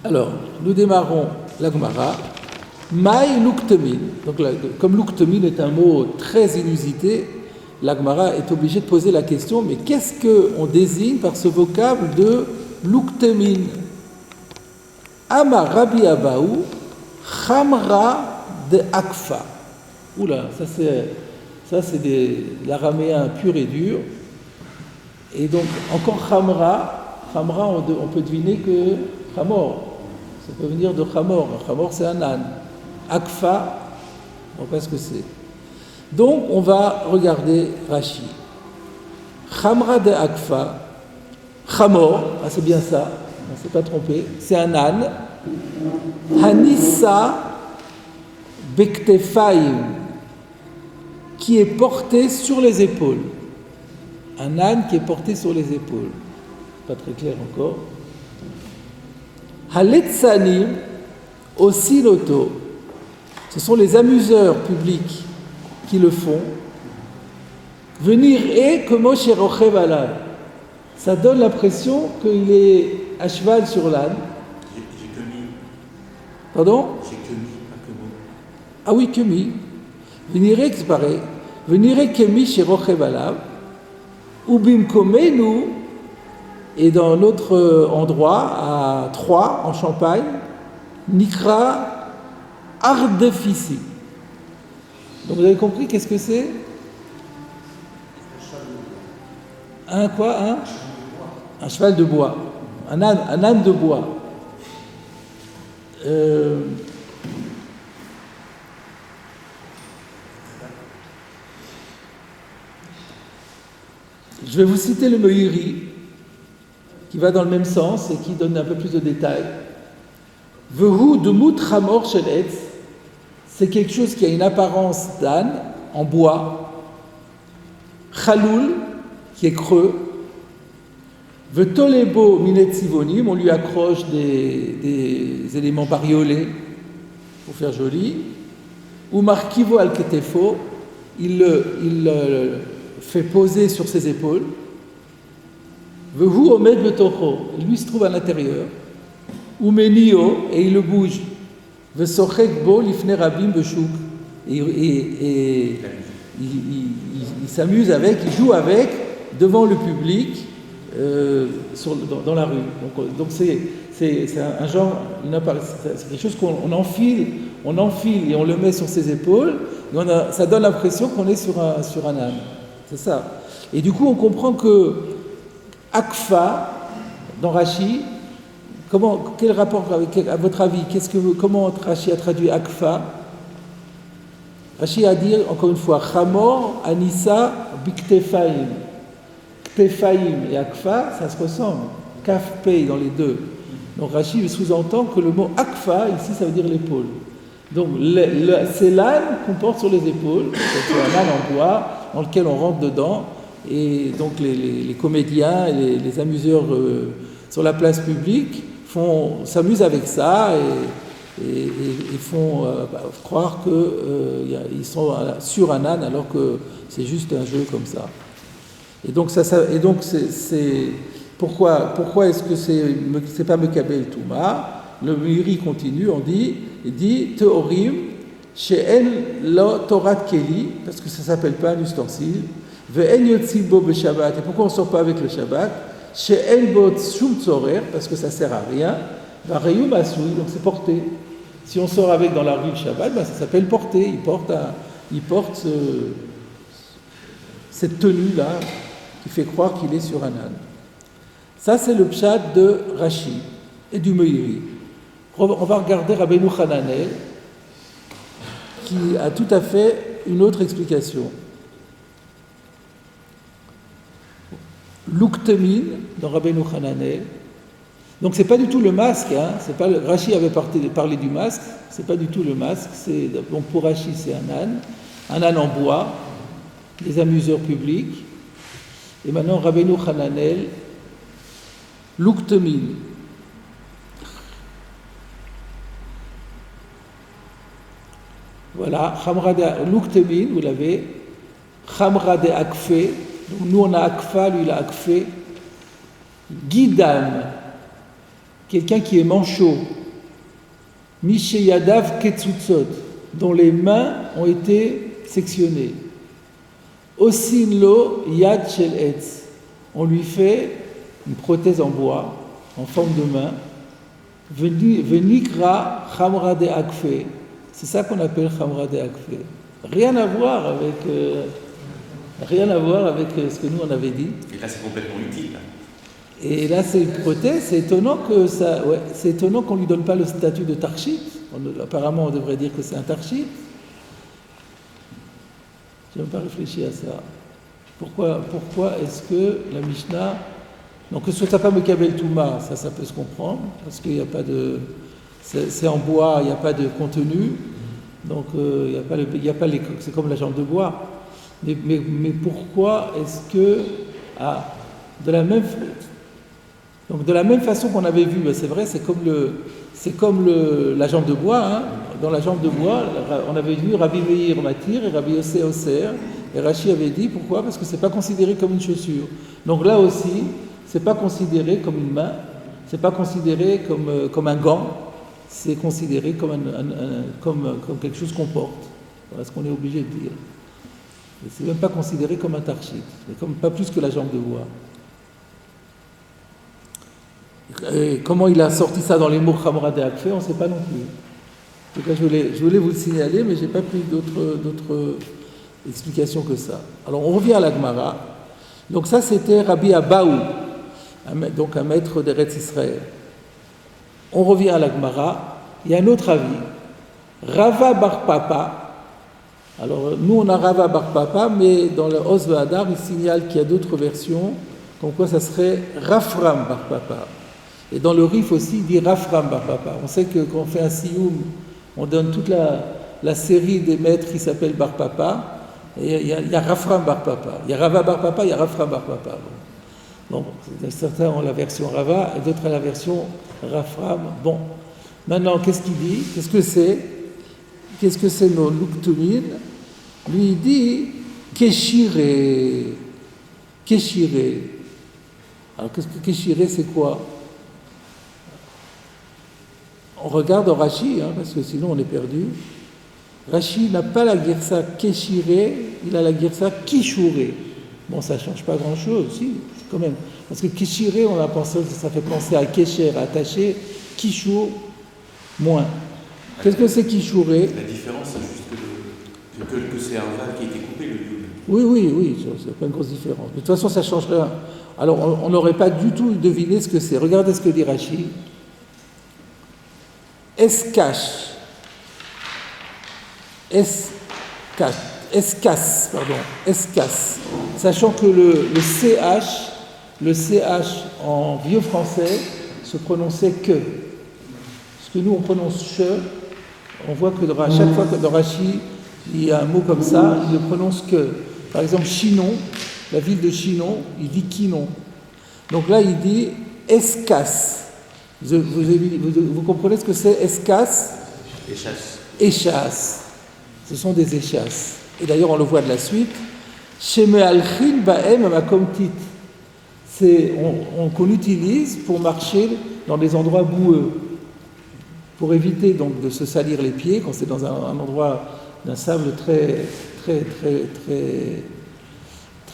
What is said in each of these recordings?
Alors, nous démarrons la Gemara. Maï luktemin. Donc, comme luktemin est un mot très inusité, la Gemara est obligée de poser la question, mais qu'est-ce qu'on désigne par ce vocable de luktemin? Amar Rabbi Abaou, Chamra de Akfa. Oula, ça c'est de l'araméen pur et dur. Et donc, encore Chamra, on peut deviner que Chamor, ça peut venir de Chamor. Chamor, c'est un âne. Akfa, on ne sait pas ce que c'est. Donc, on va regarder Rashi. Chamra de Akfa, Chamor, c'est bien ça, on ne s'est pas trompé, c'est un âne. Hanissa Bektefaim, qui est porté sur les épaules. Un âne qui est porté sur les épaules. Pas très clair encore. Haletzanim Osiloto, ce sont les amuseurs publics qui le font. Venir et comme Rochev Alav, ça donne l'impression qu'il est à cheval sur l'âne. J'ai que mis. Pardon? J'ai que mis, pas que mot. Ah oui, que mi. Venir c'est pareil. Venir kemi chez Rochev Alav. Ubim komenu, et dans notre endroit, à Troyes, en Champagne, Nikra Ardefisi. Donc vous avez compris qu'est-ce que c'est? Un quoi? Un cheval de bois. Un âne de bois. Je vais vous citer le Meiri, qui va dans le même sens et qui donne un peu plus de détails. Vehu demut chamor shel etz, c'est quelque chose qui a une apparence d'âne en bois. Chaloul, qui est creux. Vetolebo minet sivonim, on lui accroche des éléments bariolés pour faire joli. Ou markivo al ketefo, il fait poser sur ses épaules. Vehu omed betocho, lui se trouve à l'intérieur. Ou menio, et il le bouge. Vesochek bo lifne rabim beshuk, et il s'amuse avec, il joue avec devant le public dans la rue. Donc c'est un genre, c'est quelque chose qu'on enfile et on le met sur ses épaules. Et ça donne l'impression qu'on est sur un âne. C'est ça. Et du coup, on comprend que Akfa, dans Rashi, quel rapport à votre avis? Comment Rashi a traduit Akfa? Rashi a dit, encore une fois, Chamor, Anissa, Biktefaim. Ktefaim et Akfa, ça se ressemble. Kaf, Pei dans les deux. Donc Rashi sous-entend que le mot Akfa, ici, ça veut dire l'épaule. Donc c'est l'âne qu'on porte sur les épaules, c'est un âne en bois dans lequel on rentre dedans, et donc les comédiens et les amuseurs sur la place publique s'amusent avec ça et font croire qu'ils sont sur un âne alors que c'est juste un jeu comme ça. Et donc c'est pourquoi est-ce que c'est pas Mekabel Touma? Le Meiri continue, il dit Teorim she'en lo Torat Keli, parce que ça s'appelle pas un ustensile. Ve'en yotzi bo b'Shabbat. Et pourquoi on sort pas avec le Shabbat? She'en bo shum tzorer, parce que ça sert à rien. Va'reyum asui, donc c'est porté. Si on sort avec dans la rue le Shabbat, ça s'appelle porter. Il porte cette tenue-là qui fait croire qu'il est sur un âne. Ça, c'est le pshat de Rashi et du Meiri. On va regarder Rabbeinu Hananel, qui a tout à fait une autre explication. Luktemin, dans Rabbeinu Hananel. Donc, c'est pas du tout le masque. Rashi avait parlé du masque. C'est pas du tout le masque. Donc, pour Rashi, c'est un âne en bois, des amuseurs publics. Et maintenant, Rabbeinu Hananel, Luktemin. Voilà, Luktemin, vous l'avez. Chamra de Akfe. Donc nous on a Akfa, lui il a Akfe. Guidam. quelqu'un qui est manchot, Misheyadav Ketsutzot, dont les mains ont été sectionnées. Osinlo Yad Shel Etz, on lui fait une prothèse en bois, en forme de main, Venikra Chamra de Akfe, c'est ça qu'on appelle Chamra de Akfe. Rien à voir avec ce que nous on avait dit. Et là, c'est complètement utile. Et là, c'est une prothèse. C'est étonnant c'est étonnant qu'on lui donne pas le statut de tarchit. Apparemment, on devrait dire que c'est un tarchit. Je n'ai même pas réfléchi à ça. Pourquoi est-ce que la Mishnah, donc que ce soit pas Mekabel Touma, ça peut se comprendre, parce qu'il n'y a pas de, c'est en bois, il n'y a pas de contenu, donc il n'y a pas les, c'est comme la jambe de bois. Mais pourquoi est-ce que de la même façon qu'on avait vu, c'est vrai, c'est comme la jambe de bois. Hein. Dans la jambe de bois, on avait vu Rabbi Meir Matir et Rabbi Yossé Osser. Et Rashi avait dit pourquoi ? Parce que c'est pas considéré comme une chaussure. Donc là aussi, c'est pas considéré comme une main, c'est pas considéré comme un gant, c'est considéré comme quelque chose qu'on porte. Voilà ce qu'on est obligé de dire. Et c'est même pas considéré comme un tarchit, c'est comme pas plus que la jambe de bois. Et comment il a sorti ça dans les mots Chamra de Akfe, on ne sait pas non plus. En tout cas, je voulais vous le signaler, mais je n'ai pas plus d'autres explications que ça. Alors, on revient à la Gemara. Donc ça, c'était Rabbi Abaou, donc un maître d'Eretz Israël. On revient à la Gemara. Il y a un autre avis. Rava Bar Papa. Alors, nous, on a Rava Bar Papa, mais dans le Os V'Hadar, il signale qu'il y a d'autres versions, comme quoi ça serait Rafram Bar Papa. Et dans le Rif aussi, il dit Rafram Bar Papa. On sait que quand on fait un sioum, on donne toute la série des maîtres qui s'appellent Bar Papa. Et il y a Rafram Bar Papa. Il y a Rava Bar Papa, il y a Rafram Bar Papa. Bon, certains ont la version Rava et d'autres ont la version Rafram. Bon, maintenant, qu'est-ce qu'il dit ? Qu'est-ce que c'est nos Luktumin ? Lui, il dit Keshire. Keshire. Alors, qu'est-ce que Keshire, c'est quoi ? On regarde en Rashi, parce que sinon on est perdu. Rashi n'a pas la girsa Keshire, il a la girsa Kishure. Bon, ça ne change pas grand-chose, si, quand même. Parce que Keshire, on a pensé, ça fait penser à Kesher, attaché, Kishur, moins. Qu'est-ce que c'est Kishure ? La différence, c'est juste que c'est un val qui a été coupé, le yud. Oui, c'est pas une grosse différence. De toute façon, ça ne change rien. Alors, on n'aurait pas du tout deviné ce que c'est. Regardez ce que dit Rashi. Escasse, sachant que le CH en vieux français se prononçait que. Parce que nous on prononce che, on voit que à chaque fois que dans Rashi il y a un mot comme ça, il ne prononce que. Par exemple, Chinon, la ville de Chinon, il dit Quinon. Donc là il dit escasse. Vous comprenez ce que c'est escasse ? Échasse. Ce sont des échasses. Et d'ailleurs, on le voit de la suite. Sheme'alchin ba'em makomtit. C'est qu'on utilise pour marcher dans des endroits boueux, pour éviter donc de se salir les pieds quand c'est dans un endroit d'un sable très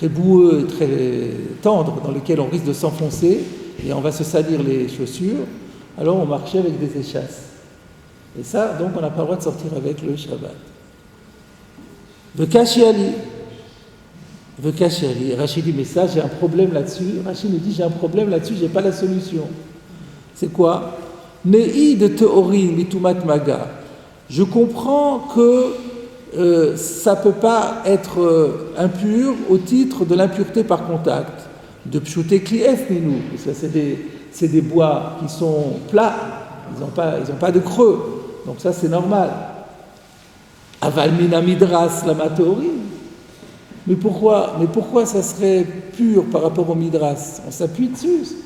boueux et très tendre, dans lequel on risque de s'enfoncer et on va se salir les chaussures. Alors on marchait avec des échasses. Et ça, donc, on n'a pas le droit de sortir avec le Shabbat. Vekashiali. Rachid dit, mais ça, j'ai un problème là-dessus. Rachid me dit, j'ai un problème là-dessus, j'ai pas la solution. C'est quoi ? Nei de teori mitumat maga. Je comprends que ça peut pas être impur au titre de l'impureté par contact. De pshute klief minou. Ça, c'est des bois qui sont plats. Ils n'ont pas de creux. Donc ça, c'est normal. Aval mina midras la matori. Mais pourquoi ça serait pur par rapport au midras ? On s'appuie dessus.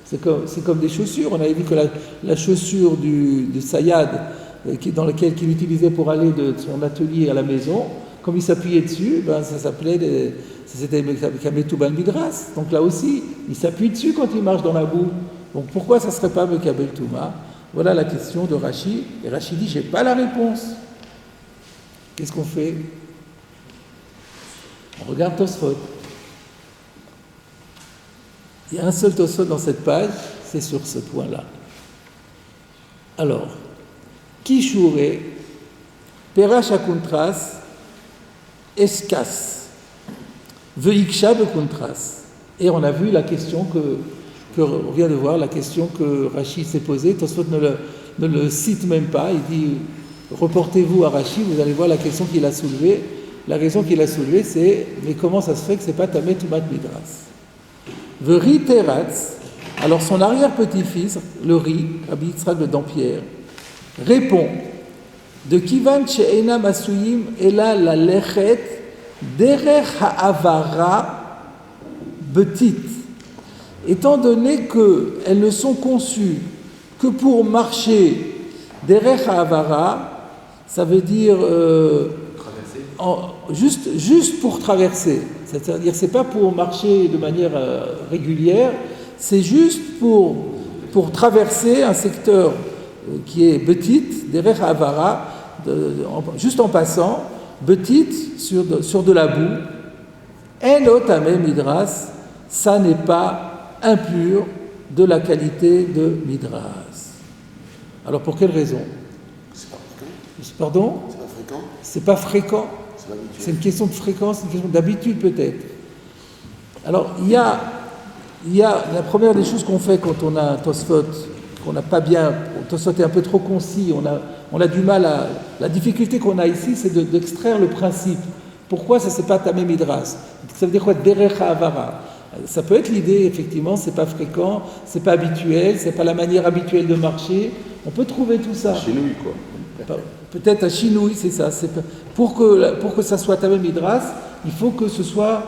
C'est comme des chaussures. On avait vu que la chaussure du Sayyad, dans laquelle qu'il utilisait pour aller de son atelier à la maison, comme il s'appuyait dessus, c'était Kametubal midras. Donc là aussi, il s'appuie dessus quand il marche dans la boue. Donc pourquoi ça ne serait pas Mekabel Touma? Voilà la question de Rashi. Et Rashi dit, j'ai pas la réponse. Qu'est-ce qu'on fait? On regarde Tosfot. Il y a un seul Tosfot dans cette page, c'est sur ce point-là. Alors, Kishure, Perash Akuntras, Eskas, Veiksha Bekuntras. Et on a vu la question on vient de voir, la question que Rashi s'est posée. Tosfot ne le cite même pas. Il dit, reportez-vous à Rashi, vous allez voir la question qu'il a soulevée. La raison qu'il a soulevée, c'est, mais comment ça se fait que c'est pas Tameh Tumat Midras? Veri Teratz, alors son arrière-petit-fils, le Ri, Rabbi Yitzhak de Dampierre, répond, de Kivan She'ena Masuyim Ela la Lechet Derech Ha'avara Betit. Étant donné qu'elles ne sont conçues que pour marcher derech ha'avara, ça veut dire juste pour traverser. C'est-à-dire c'est pas pour marcher de manière régulière, c'est juste pour traverser un secteur qui est petit, derech ha'avara, juste en passant, petit sur de la boue. En tameh midras, ça n'est pas impur de la qualité de Midras. Alors pour quelle raison? C'est pas fréquent. Pardon? C'est pas fréquent. C'est pas fréquent. C'est pas habituel. C'est une question de fréquence, une question d'habitude peut-être. Alors il y a la première des choses qu'on fait quand on a un Tosfot, qu'on n'a pas bien, Tosfot est un peu trop concis, on a du mal à... La difficulté qu'on a ici, c'est d'extraire le principe. Pourquoi ça c'est pas Tameh Midras? Ça veut dire quoi? Derech ha'avara. Ça peut être l'idée, effectivement, c'est pas fréquent, c'est pas habituel, c'est pas la manière habituelle de marcher. On peut trouver tout ça. Chinouille, quoi. Peut-être à Chinouille, c'est ça. Pour que ça soit Tameh Midras, il faut que ce soit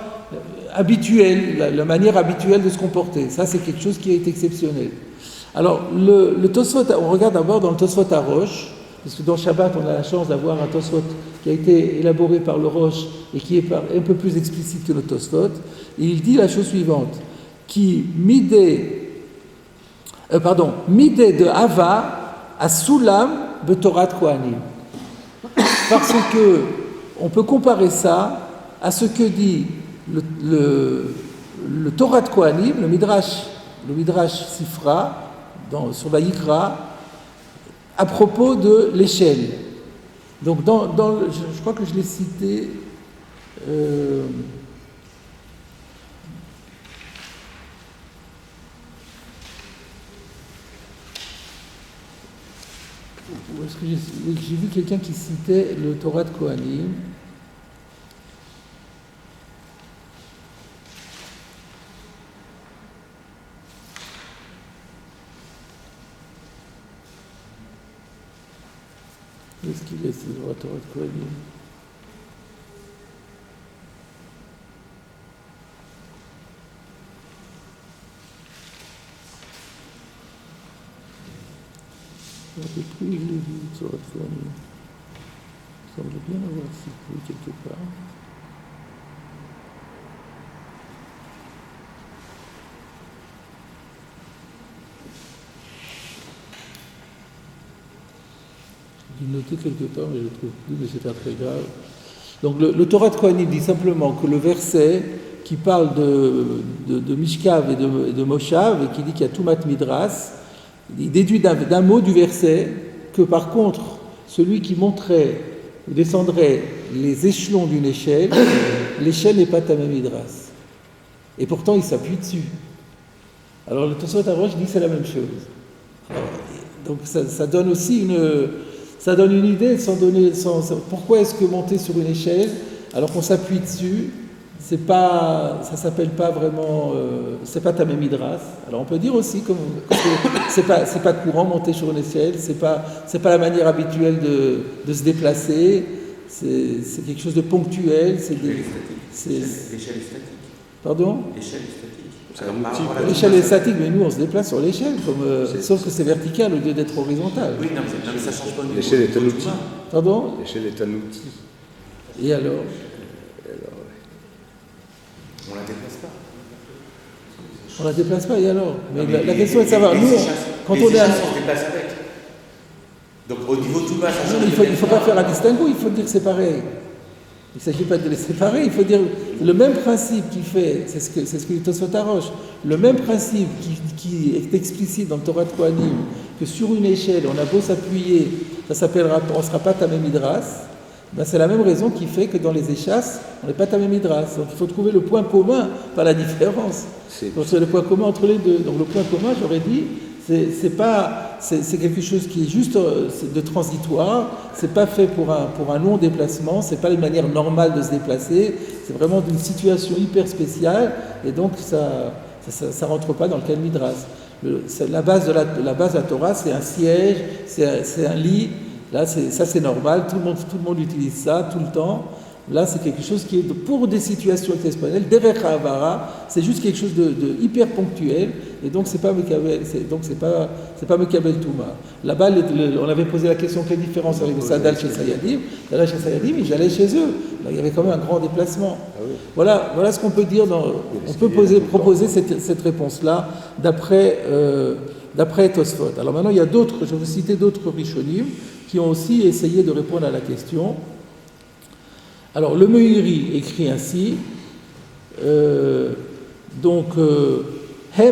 habituel, la manière habituelle de se comporter. Ça, c'est quelque chose qui est exceptionnel. Alors, le Tosfot, on regarde d'abord dans le Tosfot à Roche, parce que dans Shabbat, on a la chance d'avoir un Tosfot qui a été élaboré par le Roche et qui est un peu plus explicite que le Tosfot. Et il dit la chose suivante, qui midé de Hava à Soulam Betorat Kohanim. Parce que on peut comparer ça à ce que dit le Torah de Kohanim, le Midrash Sifra, sur Vayikra, à propos de l'échelle. Donc, je crois que je l'ai cité. Où est-ce que j'ai vu quelqu'un qui citait le Torah de Kohanim. Où est-ce qu'il est, ce Torah de Kohanim? Je ne sais plus où je l'ai vu, Torah de Kohanim. Il semble bien avoir cité quelque part. Je l'ai noté quelque part, mais je ne le trouve plus, mais c'est pas très grave. Donc le Torah de Kohanim dit simplement que le verset qui parle de Mishkav et de Moshav, et qui dit qu'il y a Tumat Midras, il déduit d'un mot du verset que par contre, celui qui monterait ou descendrait les échelons d'une échelle, l'échelle n'est pas Tameh Midras. Et pourtant, il s'appuie dessus. Alors le Tosfot Arosh dit que c'est la même chose. Alors, donc ça donne aussi une idée pourquoi est-ce que monter sur une échelle alors qu'on s'appuie dessus, ça s'appelle pas vraiment, c'est pas Tameh Midras. Alors on peut dire aussi que c'est pas courant monter sur une échelle, c'est pas la manière habituelle de se déplacer, c'est quelque chose de ponctuel, L'échelle est statique. Pardon? L'échelle est statique. L'échelle est statique, mais nous on se déplace sur l'échelle, sauf que c'est vertical au lieu d'être horizontal. Oui, non, mais ça change pas. L'échelle est un outil. Pardon? L'échelle est un outil. Et alors? On la déplace pas. On la déplace pas, et alors? Mais la question est de savoir, nous, quand on est à... on se déplace avec. Donc au niveau tout bas, ça change. Il ne faut pas faire un distinguo, il faut dire que c'est pareil. Il ne s'agit pas de les séparer, il faut dire le même principe qui fait, c'est ce que dit Tosfot Harosh, le même principe qui est explicite dans le Torah de Kohanim, que sur une échelle, on a beau s'appuyer, ça s'appellera, on ne sera pas Tamé Midras, ben c'est la même raison qui fait que dans les échasses, on n'est pas Tamé Midras. Donc il faut trouver le point commun, pas la différence. Donc c'est le point commun entre les deux. Donc le point commun, j'aurais dit, c'est quelque chose qui est juste de transitoire, c'est pas fait pour un long déplacement, c'est pas une manière normale de se déplacer, c'est vraiment d'une situation hyper spéciale, et donc ça rentre pas dans le cas de Midras. La base de la Torah, c'est un siège, c'est un lit, là ça c'est normal, tout le monde utilise ça tout le temps. Là, c'est quelque chose qui est pour des situations exceptionnelles. Derech Havara, c'est juste quelque chose de hyper ponctuel, et donc c'est pas Mekabel, c'est pas Mekabel Touma. Là-bas, on avait posé la question quelle différence avec le Sadal chez Sayadim. Sadal chez Sayadim, j'allais chez eux. Là, il y avait quand même un grand déplacement. Ah oui. Voilà ce qu'on peut dire. On peut proposer cette réponse-là d'après Tosfot. Alors maintenant, il y a d'autres. Je vais vous citer d'autres Rishonim qui ont aussi essayé de répondre à la question. Alors, le Meiri écrit ainsi, Hem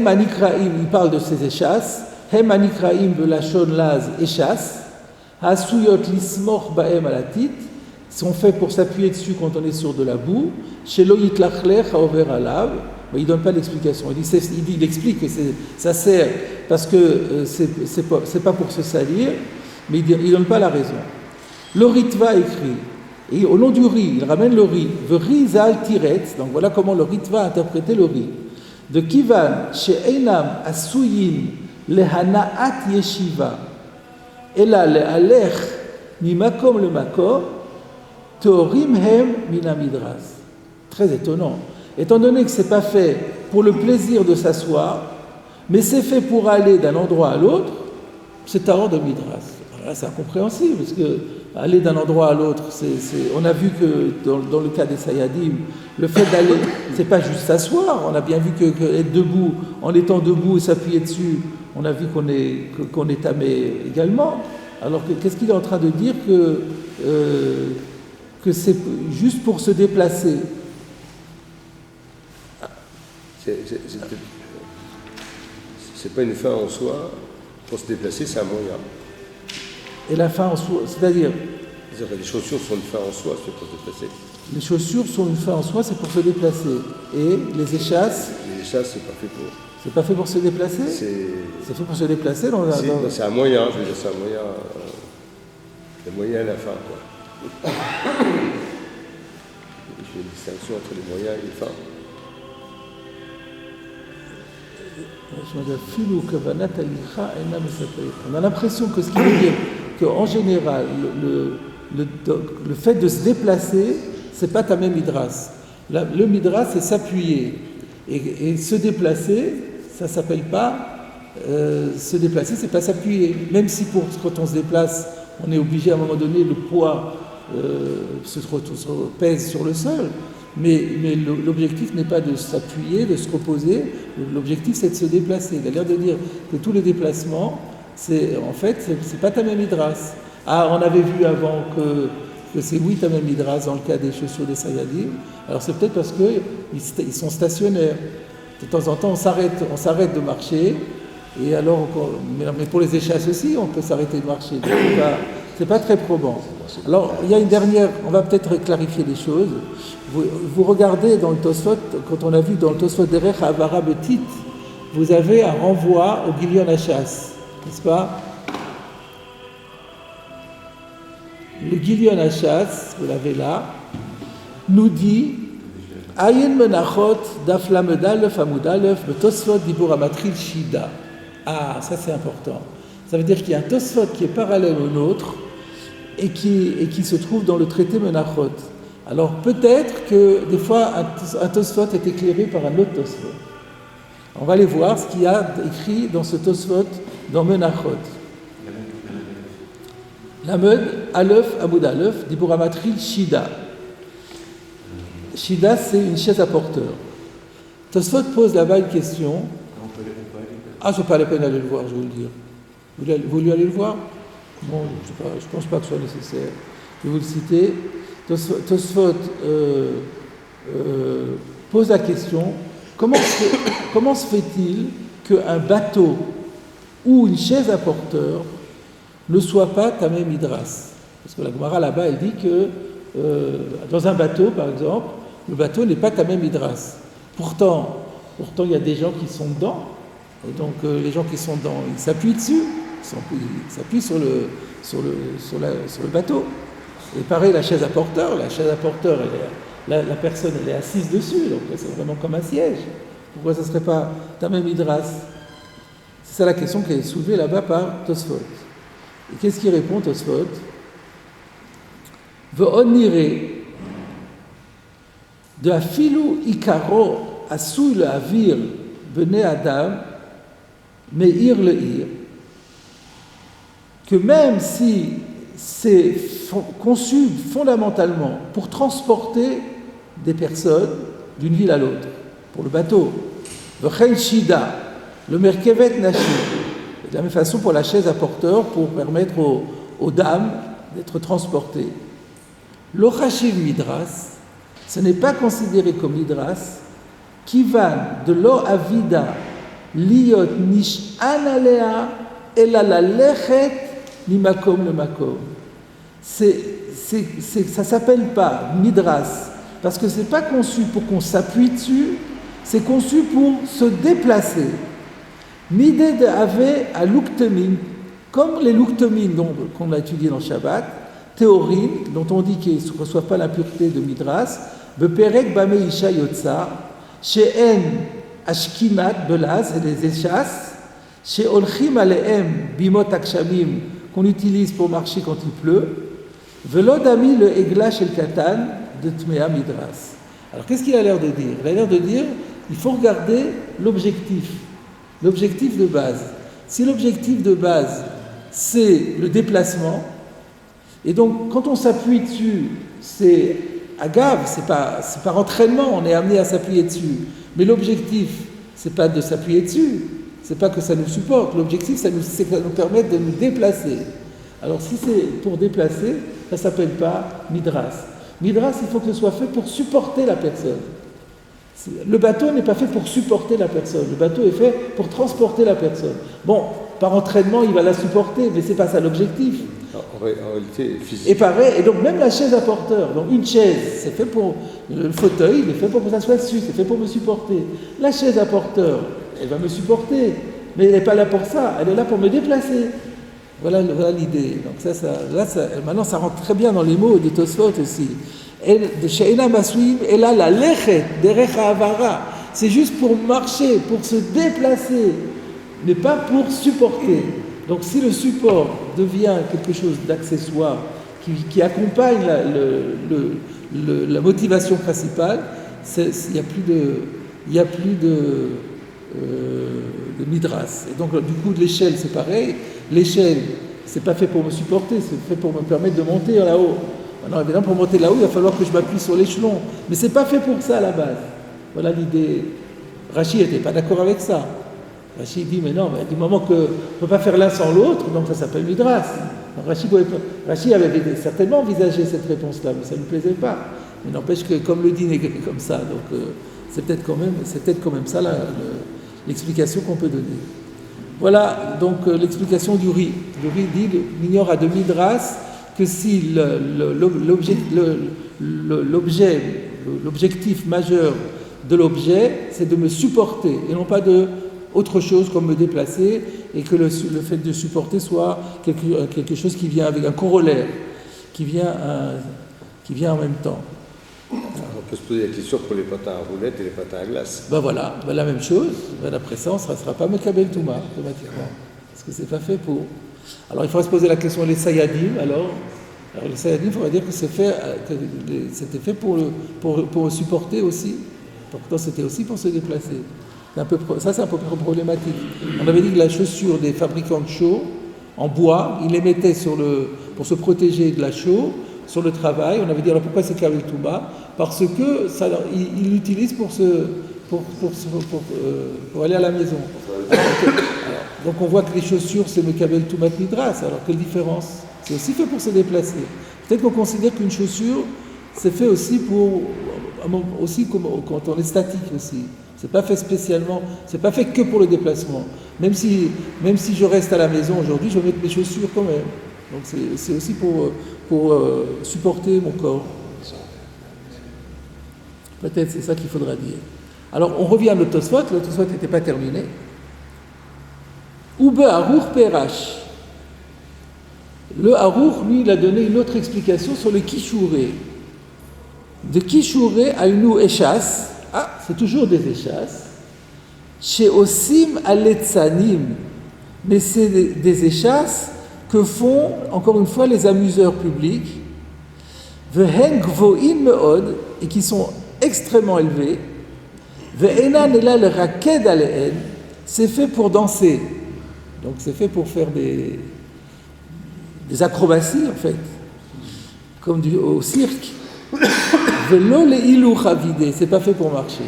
Anikraim, il parle de ces échasses, Hem Anikraim velashon laz échasses, Hasuyot lismor baem alatit, sont faits pour s'appuyer dessus quand on est sur de la boue, Shelo yitlachlech haover alav, mais il ne donne pas d'explication, il explique que ça sert parce que c'est pas pour se salir, mais il ne donne pas la raison. Le Ritva écrit, et au nom du riz, il ramène le riz. Verizal tiretz, donc voilà comment le Ritva a interprété le riz. De Kivan, she'enam asuyin lehanaat yeshiva, ela le'alech mimakom le makom, teorim hem minamidras. Très étonnant. Étant donné que ce n'est pas fait pour le plaisir de s'asseoir, mais c'est fait pour aller d'un endroit à l'autre, c'est hors de Midras. Alors là, c'est incompréhensible, parce que aller d'un endroit à l'autre, on a vu que dans le cas des Sayadim, le fait d'aller, c'est pas juste s'asseoir, on a bien vu que être debout, en étant debout et s'appuyer dessus, on a vu qu'on est tamé également. Alors qu'est-ce qu'il est en train de dire que c'est juste pour se déplacer? C'est pas une fin en soi, pour se déplacer, c'est un moyen. Et la fin en soi, c'est-à-dire les chaussures sont une fin en soi, c'est pour se déplacer. Les chaussures sont une fin en soi, c'est pour se déplacer. Et les échasses? Les échasses, c'est pas fait pour. C'est pas fait pour se déplacer? C'est fait pour se déplacer c'est un moyen, je veux dire, c'est un moyen. Le moyen à la fin, quoi. Je fais une distinction entre les moyens et les fins. On a l'impression que ce qui veut dire qu'en général, le fait de se déplacer, c'est pas Tamé Midras. Le Midras, c'est s'appuyer. Et se déplacer, ça s'appelle pas se déplacer, c'est pas s'appuyer. Même si quand on se déplace, on est obligé à un moment donné, le poids se pèse sur le sol. Mais l'objectif n'est pas de s'appuyer, de se reposer, l'objectif c'est de se déplacer. Il a l'air de dire que tous les déplacements, c'est pas Tamé Midras. Ah, on avait vu avant que c'est oui Tamé Midras dans le cas des chaussures des Sayadim. Alors c'est peut-être parce qu'ils sont stationnaires. De temps en temps, on s'arrête de marcher, et alors, mais pour les échasses aussi, on peut s'arrêter de marcher. Donc, c'est pas très probant. Alors, il y a une dernière, on va peut-être clarifier les choses. Vous regardez dans le Tosfot, quand on a vu dans le Tosfot Derech Havara Betit, vous avez un renvoi au Gilion Hachas, n'est-ce pas? Le Gilion Hachas, vous l'avez là, nous dit Ayin Menachot Daf Lamed Aleph Amud Aleph Tosfot Dibur Amatril Shida. Ah, ça c'est important. Ça veut dire qu'il y a un Tosfot qui est parallèle au nôtre et qui se trouve dans le traité Menachot. Alors peut-être que des fois un Tosfot est éclairé par un autre Tosfot. On va aller voir ce qu'il y a écrit dans ce Tosfot dans Menachot. Lamed Aleph Amud Aleph Dibur Amatril Shida. Shida, c'est une chaise à porteur. Tosfot pose là-bas une question. Ah, c'est pas la peine d'aller le voir, je vais vous le dire. Vous voulez aller le voir? Bon, je ne pense pas que ce soit nécessaire. Je vais vous le citer. Tosfot pose la question, comment se fait-il qu'un bateau ou une chaise à porteur ne soit pas Tamé Midras? Parce que la Gemara là-bas, elle dit que dans un bateau, par exemple, le bateau n'est pas Tamé Midras. Pourtant, il y a des gens qui sont dedans, et donc les gens qui sont dedans, ils s'appuient dessus, ils s'appuient sur le bateau. Et pareil, la chaise à porteur, la personne elle est assise dessus, donc c'est vraiment comme un siège. Pourquoi ça ne serait pas Tamé Midras? C'est ça la question qui est soulevée là-bas par Tosfot. Et qu'est-ce qu'il répond Tosfot? Ve'onire de afilu ikaro asul le avir bene adam meir le ir, que même si c'est conçu fondamentalement pour transporter des personnes d'une ville à l'autre, pour le bateau, ve'chen shida le merkevet nashi, de la même façon pour la chaise à porteur, pour permettre aux dames d'être transportées. L'ochashiv midras, ce n'est pas considéré comme midras, qui va de lo avida liot nish'an alea ela lalechet mimakom le makom. Ça s'appelle pas midras, parce que c'est pas conçu pour qu'on s'appuie dessus, c'est conçu pour se déplacer. Midé de Ave à l'uktemin, comme les luktemin qu'on a étudié dans Shabbat, théorine, dont on dit qu'ils ne reçoivent pas l'impureté de Midras, Beperek Bame Isha Yotza, chez En Ashkinat Belaz et les échasses, chez Olchim Aleem Bimot Akshamim, qu'on utilise pour marcher quand il pleut, Velodami le Egla chez le Katan de Tmea Midras. Alors qu'est-ce qu'il a l'air de dire? Il a l'air de dire il faut regarder l'objectif de base. Si l'objectif de base, c'est le déplacement, et donc quand on s'appuie dessus, c'est agave, c'est par entraînement, on est amené à s'appuyer dessus. Mais l'objectif, c'est pas de s'appuyer dessus, c'est pas que ça nous supporte. L'objectif, c'est que ça nous permette de nous déplacer. Alors si c'est pour déplacer, ça s'appelle pas midras. Midras, il faut que ce soit fait pour supporter la personne. Le bateau n'est pas fait pour supporter la personne. Le bateau est fait pour transporter la personne. Bon, par entraînement, il va la supporter, mais c'est pas ça l'objectif. En réalité, physique. Et pareil, et donc même la chaise à porteur, donc une chaise, c'est fait pour le fauteuil, il est fait pour que ça soit dessus, c'est fait pour me supporter. La chaise à porteur, elle va me supporter, mais elle n'est pas là pour ça, elle est là pour me déplacer. Voilà l'idée. Donc maintenant ça rentre très bien dans les mots de Tosfot aussi. C'est juste pour marcher, pour se déplacer, mais pas pour supporter. Donc si le support devient quelque chose d'accessoire qui accompagne la motivation principale, il n'y a plus de midras. Et donc du coup de l'échelle c'est pareil. L'échelle c'est pas fait pour me supporter, c'est fait pour me permettre de monter là-haut. Maintenant évidemment pour monter là-haut il va falloir que je m'appuie sur l'échelon, mais c'est pas fait pour ça à la base. Voilà l'idée. Rashi n'était pas d'accord avec ça. Rashi dit, mais non, mais du moment qu'on ne peut pas faire l'un sans l'autre, donc ça s'appelle midras. Rashi avait certainement envisagé cette réponse-là, mais ça ne lui plaisait pas. Mais n'empêche que, comme le dit Négré comme ça, donc c'est peut-être quand même ça l'explication qu'on peut donner. Voilà donc l'explication du Ri. Le Ri dit, l'ignore à de midras que si l'objectif majeur de l'objet, c'est de me supporter, et non pas de autre chose comme me déplacer, et que le fait de supporter soit quelque chose qui vient avec un corollaire, qui vient en même temps. Alors, on peut se poser la question pour les patins à roulettes et les patins à glace. Ben voilà, la même chose. Ben après ça, on ne sera pas Mekabel Touma, automatiquement, parce que c'est pas fait pour. Alors il faudrait se poser la question les sayadim. Alors les sayadim, il faudrait dire que c'était fait pour supporter aussi. Pourtant, c'était aussi pour se déplacer. C'est un peu problématique. On avait dit que la chaussure des fabricants de chaux, en bois, ils les mettaient pour se protéger de la chaux, sur le travail. On avait dit, alors pourquoi c'est Kabel Touma? Parce que ils l'utilisent pour aller à la maison. donc on voit que les chaussures, c'est Mekabel Tumat Midras. Alors quelle différence? C'est aussi fait pour se déplacer. Peut-être qu'on considère qu'une chaussure, c'est fait aussi comme quand on est statique aussi. C'est pas fait spécialement, c'est pas fait que pour le déplacement. Même si je reste à la maison aujourd'hui, je vais mettre mes chaussures quand même. Donc c'est aussi pour supporter mon corps. Peut-être c'est ça qu'il faudra dire. Alors on revient à le Tosfot n'était pas terminé. Ube Aruch Perash. Le Aruch, lui, il a donné une autre explication sur le Kishuré. De Kishuré à une Eshas, c'est toujours des Eshas, chez Osim Aletzanim, mais c'est des Eshas que font, encore une fois, les amuseurs publics, Vehen Gvoin Meod, et qui sont extrêmement élevés, Ve'enan Ela le Raked Aleen, c'est fait pour danser, donc c'est fait pour faire des acrobaties en fait, comme au cirque. Velo le ilou chavide, c'est pas fait pour marcher.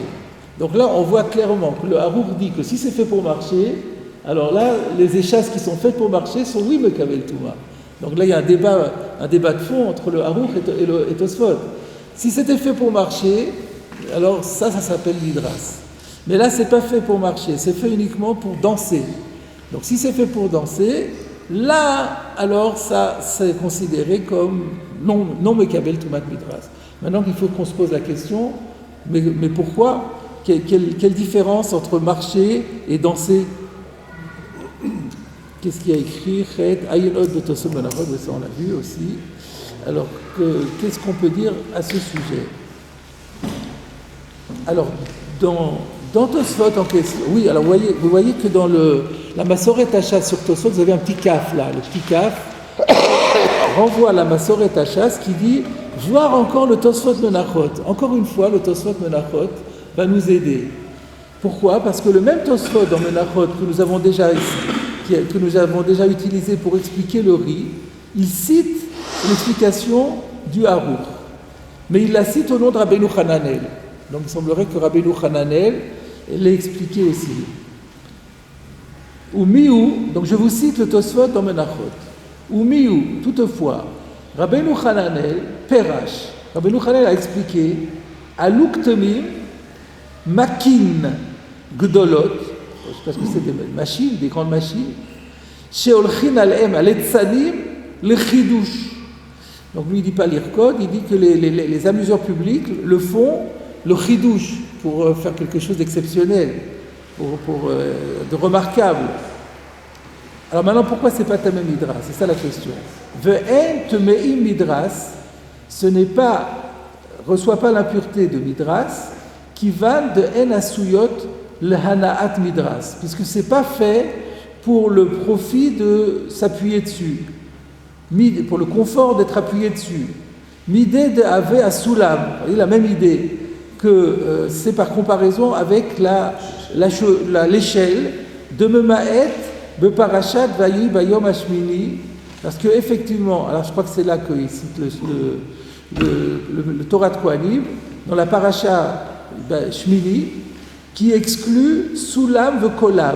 Donc là, on voit clairement que le Harouk dit que si c'est fait pour marcher, alors là, les échasses qui sont faites pour marcher sont oui Mekabel Touma. Donc là, il y a un débat de fond entre le Harouk et Tosfot. Si c'était fait pour marcher, alors ça s'appelle l'Hydras. Mais là, c'est pas fait pour marcher, c'est fait uniquement pour danser. Donc si c'est fait pour danser, là, alors ça, c'est considéré comme non Mekabel Toumat Midras. Maintenant qu'il faut qu'on se pose la question, mais pourquoi? Quelle différence entre marcher et danser? Qu'est-ce qu'il y a écrit? Ayelot de Tosfot Menachot, ça on l'a vu aussi. Alors, qu'est-ce qu'on peut dire à ce sujet? Alors, dans Tosfot en question, oui, alors vous voyez que dans la Massoret Hachas sur Tosfot, vous avez un petit kaf là, le petit kaf renvoie à la Massoret Hachas qui dit voir encore le Tosfot Menachot. Encore une fois, le Tosfot Menachot va nous aider. Pourquoi? Parce que le même Tosfot dans Menachot que nous avons déjà utilisé pour expliquer le riz, il cite l'explication du Harouk, mais il la cite au nom de Rabbeinu Hananel. Donc il semblerait que Rabbeinu Hananel l'ait expliqué aussi. Ou miou, donc je vous cite le Tosfot dans Menachot. Ou miou, toutefois, Rabbeinu Hananel, Perash, Rabbeinu Hananel a expliqué Aluk Temim, Makin Gdolot, parce que c'est des machines, des grandes machines, Sheolchin Alem Aletzanim, le Chidush. Donc lui il ne dit pas l'Irkod, il dit que les amuseurs publics le font, le Chidush, pour faire quelque chose d'exceptionnel, de remarquable. Alors maintenant, pourquoi c'est pas Tamem Midras? C'est ça la question. Ve'en Temeim Midras, ce n'est pas, reçoit pas l'impureté de Midras, qui va de En Asuyot le Hanaat Midras, puisque c'est pas fait pour le profit de s'appuyer dessus, pour le confort d'être appuyé dessus. Midé de Ave Asulam, vous voyez la même idée, que c'est par comparaison avec l'échelle de Memaet Beparashat Vayi Bayom Hashmini, parce que effectivement, alors je crois que c'est là qu'il cite le Torah de Kohanim, dans la Parasha Shmini, qui exclut Sulam Vekolav,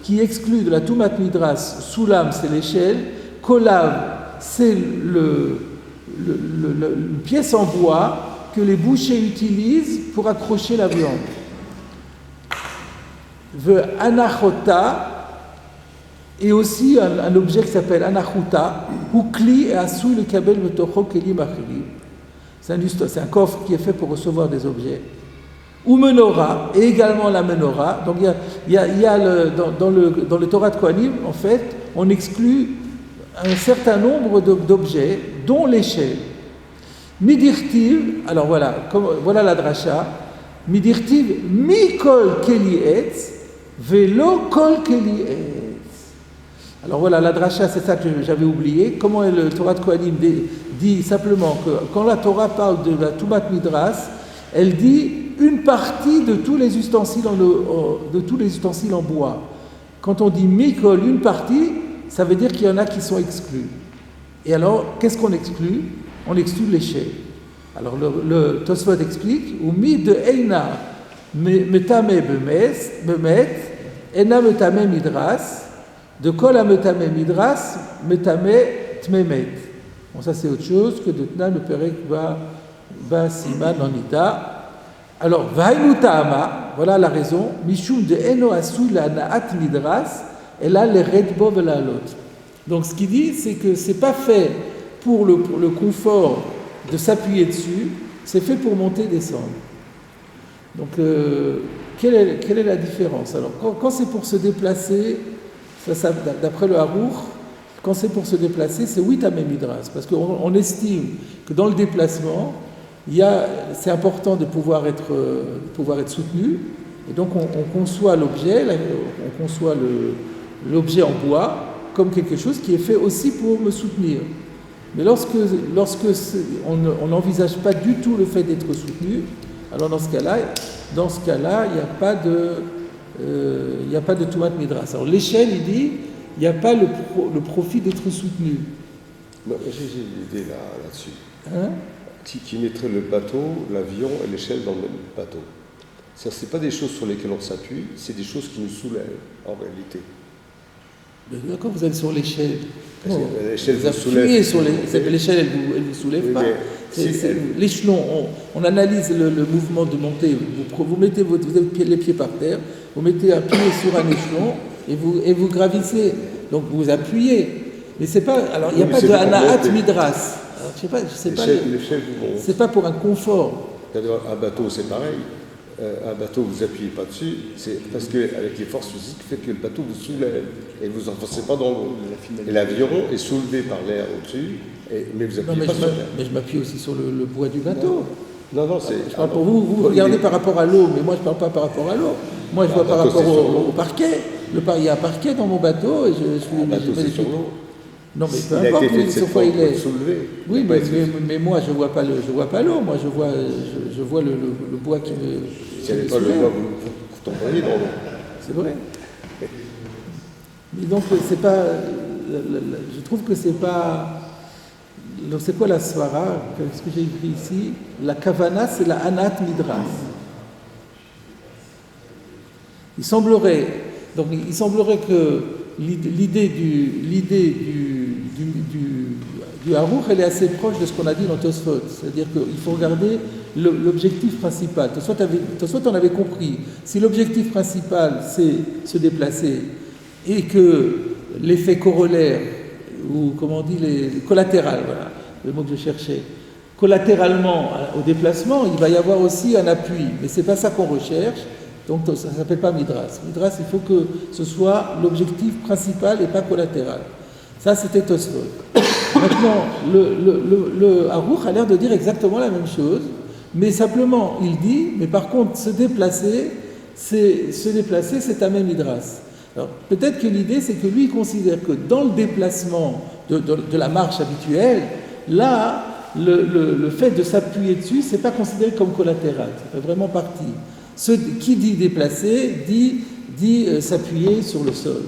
qui exclut de la Tumat Midras, Sulam c'est l'échelle, Kolav c'est une pièce en bois que les bouchers utilisent pour accrocher la viande. Anachota, et aussi un objet qui s'appelle Anachuta, ou Kli et Asui le Kabel Metocho Kelim Achirim. C'est un coffre qui est fait pour recevoir des objets. Ou Menorah, et également la Menorah. Donc il y a dans le Torah de Kohanim, en fait, on exclut un certain nombre d'objets, dont l'échelle. Midirtiv, alors voilà la dracha. Midirtiv, mikol keli etz, velo kol keli etz. Alors voilà, la dracha, c'est ça que j'avais oublié. Comment le Torah de Kohanim dit simplement que quand la Torah parle de la Tumat Midras, elle dit une partie de tous les ustensiles en bois. Quand on dit mikol, une partie, ça veut dire qu'il y en a qui sont exclus. Et alors, qu'est-ce qu'on exclut? On exclut l'échelle. Alors le Tosfot explique, ou mi de eina metame bemet, Ena metame midras, de kol metame midras, metame tmemet. Bon, ça c'est autre chose que de Tnan le Perek va siman en ida. Alors, vainu ta'ama, voilà la raison, mishum de eno asu la na'at midras, et là les redbo velalot. Donc ce qu'il dit, c'est que c'est pas fait pour le confort de s'appuyer dessus, c'est fait pour monter et descendre. Donc, quelle est la différence? Alors, quand c'est pour se déplacer, d'après le Harour, quand c'est pour se déplacer, c'est oui tamé midras, parce qu'on estime que dans le déplacement, c'est important de pouvoir être soutenu, et donc on conçoit l'objet, l'objet en bois comme quelque chose qui est fait aussi pour me soutenir. Mais lorsque on n'envisage pas du tout le fait d'être soutenu, alors dans ce cas-là, il n'y a pas de tumat midras. Alors l'échelle, il dit, il n'y a pas le profit d'être soutenu. Moi, j'ai une idée là-dessus. Hein? Qui mettrait le bateau, l'avion et l'échelle dans le même bateau. Ce n'est pas des choses sur lesquelles on s'appuie, c'est des choses qui nous soulèvent en réalité. D'accord, vous êtes sur l'échelle. Parce que l'échelle vous vous soulève. L'échelle, elle ne vous soulève pas. L'échelon, on analyse le mouvement de montée. Vous mettez les pieds par terre, vous mettez un pied sur un échelon et vous gravissez. Donc vous appuyez. Mais c'est pas. Alors il n'y a pas de anahat midras. Alors, je sais pas. C'est pas pour un confort. Un bateau, c'est pareil. Un bateau, vous appuyez pas dessus, c'est parce qu'avec les forces physiques, fait que le bateau vous soulève et vous enfoncez pas dans l'eau. Et l'avion est soulevé par l'air au-dessus, mais vous appuyez pas sur l'air. Mais je m'appuie aussi sur le bois du bateau. Non, c'est. Je parle pour vous regardez par rapport à l'eau, mais moi je parle pas par rapport à l'eau. Moi je vois par rapport au parquet. Il y a un parquet dans mon bateau et je suis. Un bateau, c'est sur l'eau. Non, mais peu importe sur quoi il est. Soulevé. Oui, mais moi je vois pas l'eau. Moi je vois le bois qui me. Si elle n'est pas le bois, vous tomberiez dans l'eau. C'est vrai. Mais donc c'est pas. Je trouve que c'est pas. Donc c'est quoi la svara? Ce que j'ai écrit ici, la kavana, c'est la anat midras. Il semblerait que l'idée du Harour, elle est assez proche de ce qu'on a dit dans Tosfot. C'est-à-dire qu'il faut regarder l'objectif principal. Tosfot en avait compris. Si l'objectif principal, c'est se déplacer et que l'effet corollaire, ou comment on dit, les collatéral, voilà, le mot que je cherchais, collatéralement au déplacement, il va y avoir aussi un appui. Mais ce n'est pas ça qu'on recherche. Donc ça ne s'appelle pas midras. Midras, il faut que ce soit l'objectif principal et pas collatéral. Ça, c'était Tosfot. Maintenant, le Harour a l'air de dire exactement la même chose, mais simplement, il dit, mais par contre, se déplacer, c'est un même midras. Alors, peut-être que l'idée, c'est que lui, il considère que dans le déplacement de la marche habituelle, là, le fait de s'appuyer dessus, c'est pas considéré comme collatéral, ça fait vraiment partie. Qui dit déplacer, dit s'appuyer sur le sol.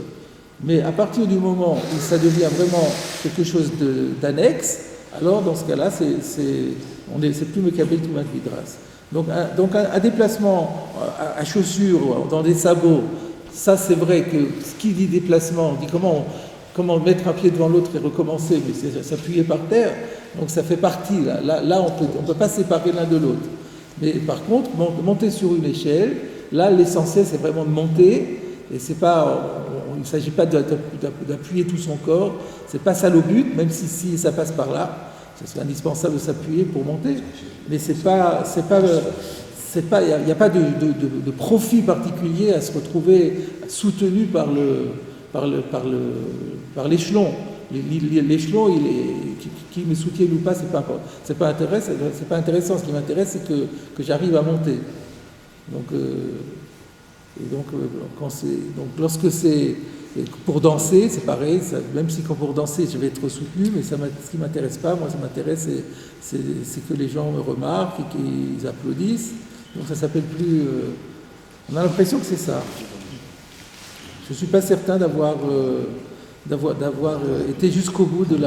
Mais à partir du moment où ça devient vraiment quelque chose d'annexe, alors dans ce cas-là, c'est plus Mekabel Tumat Midras. Donc un déplacement à chaussures, dans des sabots, ça c'est vrai que ce qui dit déplacement, on dit comment mettre un pied devant l'autre et recommencer, mais c'est s'appuyer par terre, donc ça fait partie, là on peut pas séparer l'un de l'autre. Mais par contre, monter sur une échelle, là l'essentiel c'est vraiment de monter, et c'est pas, il ne s'agit pas d'appuyer tout son corps, c'est pas ça le but, même si ça passe par là, c'est indispensable de s'appuyer pour monter, mais il n'y a pas de profit particulier à se retrouver soutenu par l'échelon. L'échelon, qui me soutienne ou pas, c'est pas intéressant. Ce qui m'intéresse, c'est que j'arrive à monter. Donc lorsque c'est pour danser, c'est pareil. Même si pour danser, je vais être soutenu, mais ce qui m'intéresse pas, moi, ça m'intéresse, c'est que les gens me remarquent et qu'ils applaudissent. Donc ça s'appelle plus. On a l'impression que c'est ça. Je ne suis pas certain d'avoir été jusqu'au bout de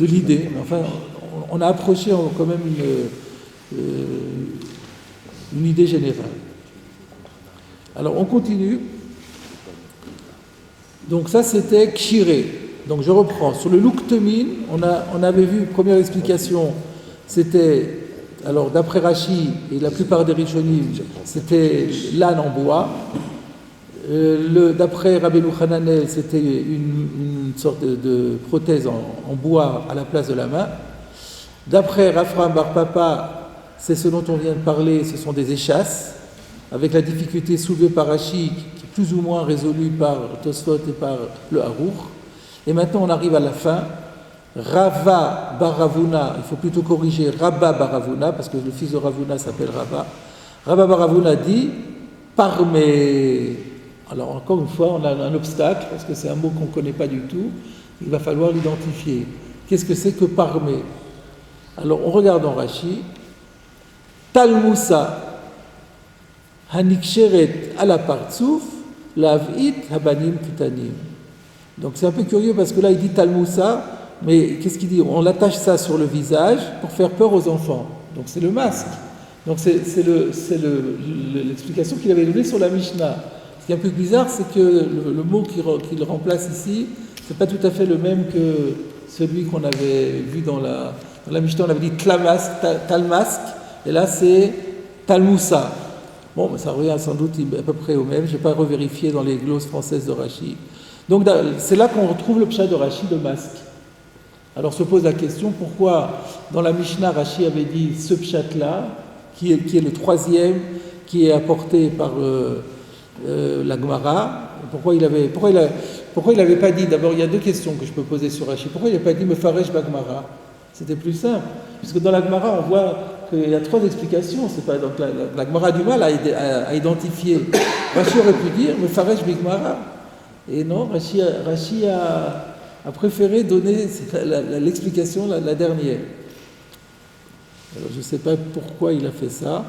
l'idée. Enfin, on a approché quand même une idée générale. Alors on continue. Donc ça c'était Kshiré. Donc je reprends. Sur le Luktemin, on avait vu, première explication, c'était, alors d'après Rashi et la plupart des Rishonim, c'était l'âne en bois. D'après Rabbeinu Hananel, c'était une sorte de prothèse en bois à la place de la main. D'après Rafram Bar Papa, c'est ce dont on vient de parler, ce sont des échasses, avec la difficulté soulevée par Rashi, qui est plus ou moins résolue par Tosfot et par le Harour. Et maintenant on arrive à la fin. Rava Baravuna, il faut plutôt corriger Rabba Baravuna, parce que le fils de Ravuna s'appelle Rabba. Rabba Baravuna dit Parmé. Alors encore une fois, on a un obstacle, parce que c'est un mot qu'on ne connaît pas du tout. Il va falloir l'identifier. Qu'est-ce que c'est que Parmé? Alors on regarde en Rashi. Talmusa Haniksheret ala Partsouf Lavit Habanim Kitanim. Donc c'est un peu curieux parce que là il dit Talmusa, mais qu'est-ce qu'il dit? On l'attache ça sur le visage pour faire peur aux enfants. Donc c'est le masque. Donc c'est l'explication qu'il avait donnée sur la Mishnah. Ce qui est un peu bizarre, c'est que le mot qu'il remplace ici, c'est pas tout à fait le même que celui qu'on avait vu dans la Mishnah. On avait dit Talmask, et là c'est Talmusa. Bon, ça revient sans doute à peu près au même. Je n'ai pas revérifié dans les glosses françaises de Rashi. Donc c'est là qu'on retrouve le pshat de Rashi de masque. Alors se pose la question, pourquoi dans la Mishnah Rashi avait dit ce pshat-là, qui est le troisième, qui est apporté par la Gemara, pourquoi il avait pas dit, d'abord il y a deux questions que je peux poser sur Rashi, pourquoi il n'avait pas dit Mefaresh Bagmara? C'était plus simple, puisque dans la Gemara on voit qu'il y a trois explications, c'est pas, donc la Gemara a du mal à identifier. Rashi aurait pu dire Mefaresh Bagmara, et non, Rashi a préféré donner l'explication la dernière. Alors, je ne sais pas pourquoi il a fait ça.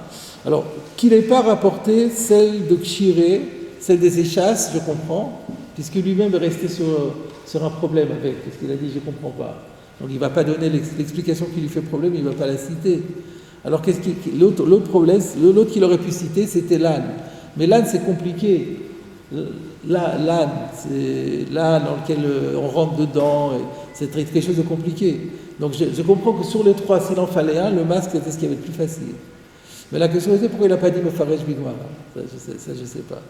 Alors, qu'il n'ait pas rapporté celle de Kshiré, celle des échasses, je comprends, puisque lui-même est resté sur un problème avec, parce qu'il a dit « je ne comprends pas ». Donc il ne va pas donner l'explication qui lui fait problème, il ne va pas la citer. Alors l'autre problème, l'autre qu'il aurait pu citer, c'était l'âne. Mais l'âne, c'est compliqué. L'âne, c'est l'âne dans lequel on rentre dedans, c'est quelque chose de compliqué. Donc je comprends que sur les trois, s'il en fallait un, le masque c'était ce qui avait le plus facile. Mais la question était pourquoi il n'a pas dit Mefaresh Bigmara. Ça je ne sais pas.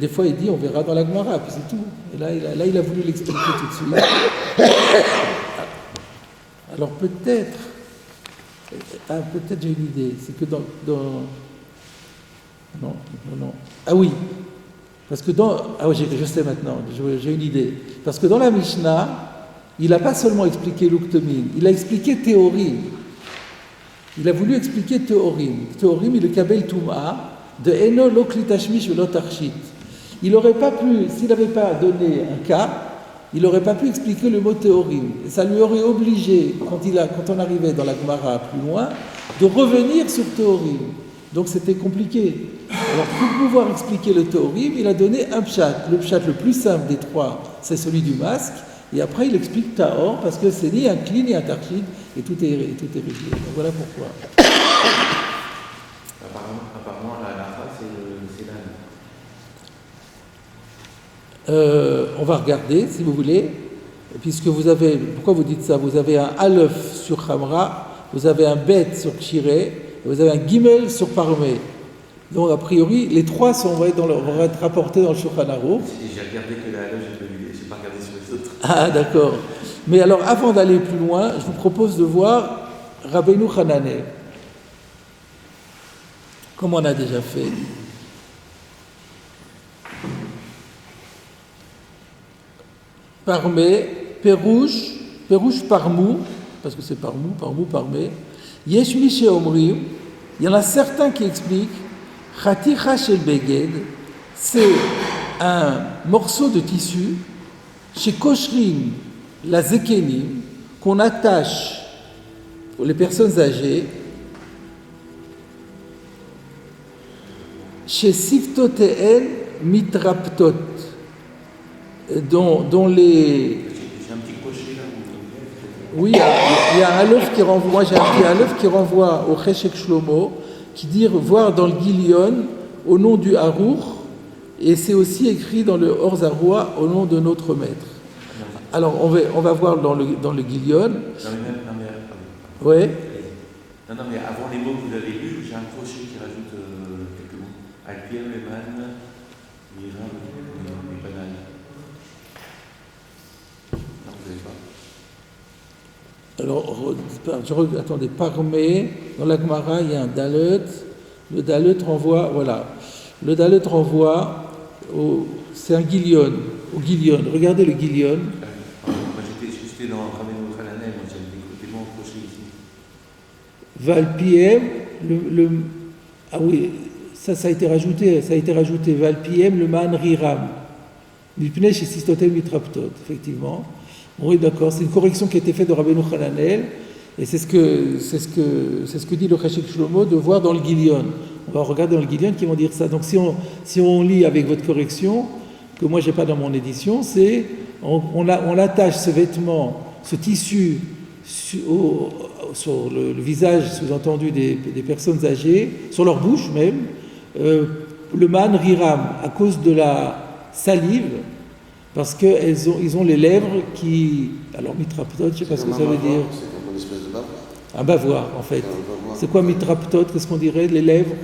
Des fois il dit on verra dans la Gemara, puis c'est tout. Et là il a voulu l'expliquer tout de suite. Alors peut-être j'ai une idée, c'est que non. Ah oui, parce que je sais maintenant, j'ai une idée. Parce que dans la Mishnah, il n'a pas seulement expliqué l'Uktemin, il a expliqué Théorim. Il a voulu expliquer Théorim. Théorim, il est Kabel Touma, de Eno Loklitashmish Velotarchit. Il n'aurait pas pu, s'il n'avait pas donné un cas, il n'aurait pas pu expliquer le mot Théorim. Et ça lui aurait obligé, quand on arrivait dans la Gemara plus loin, de revenir sur Théorim. Donc c'était compliqué. Alors pour pouvoir expliquer le Théorim, il a donné un pshat. Le pshat le plus simple des trois, c'est celui du masque. Et après, il explique Tahor, parce que c'est ni un Kli ni un Tarchid, et tout est réglé. Donc voilà pourquoi. Apparemment, la race, c'est l'âne. On va regarder, si vous voulez, puisque vous avez, pourquoi vous dites ça? Vous avez un Aleph sur Khamra, vous avez un Bet sur Kshiré, et vous avez un Gimel sur Parmé. Donc a priori, les trois vont être rapportés dans le Shulchan Aruch. J'ai regardé que la Aleph, je n'ai pas regardé sur les autres. Ah d'accord. Mais alors avant d'aller plus loin, je vous propose de voir Rabbeinu Hananel. Comme on a déjà fait. Parmé, Pérouche Parmou, parce que c'est Parmou, Parmé. Yesh mi she'omrim, il y en a certains qui expliquent Chaticha shel beged, c'est un morceau de tissu chez Koshrin, la zekenim, qu'on attache pour les personnes âgées, chez Siftoteen mitraptot, dont les... J'ai un petit crochet là. Oui, il y a un Aleph qui renvoie, moi j'ai un petit Aleph qui renvoie au Cheshek Shlomo, qui dit voir dans le Gilion au nom du Harour, et c'est aussi écrit dans le Or Zarua au nom de notre maître. Alors on va voir dans le Gilion. Ouais. Non, mais avant les mots que vous avez lus, j'ai un crochet qui rajoute quelques mots. Alpiem, Leman, Mira, et Banane. Non, vous n'avez pas. Alors, attendez, parmé, dans la Gemara, il y a un Dalet. Le Dalet renvoie, voilà. Le Dalet renvoie c'est un Gilion, au Gilion. Regardez le Gilion. Moi, j'étais dans Rameno Khalanel, moi j'avais des mots en crochet ici. Valpiem, ah oui, ça a été rajouté, Valpiem, le Man Riram. Mipnei chez Sistotel Mitraptot, effectivement. Oui, d'accord, c'est une correction qui a été faite de Rabbeinu Hananel, et c'est ce que dit le Chachik Shlomo de voir dans le Gilion. On va regarder dans le Gilion qui vont dire ça. Donc si on lit avec votre correction, que moi j'ai pas dans mon édition, c'est on attache ce vêtement, ce tissu sur le visage sous-entendu des personnes âgées, sur leur bouche même, le man riram, à cause de la salive, parce qu'ils ont les lèvres qui... Alors mitraptot, je ne sais pas ce que ça veut dire. C'est comme une espèce de bavoir. Un bavoir, en fait. C'est quoi mitraptot? Qu'est-ce qu'on dirait? Les lèvres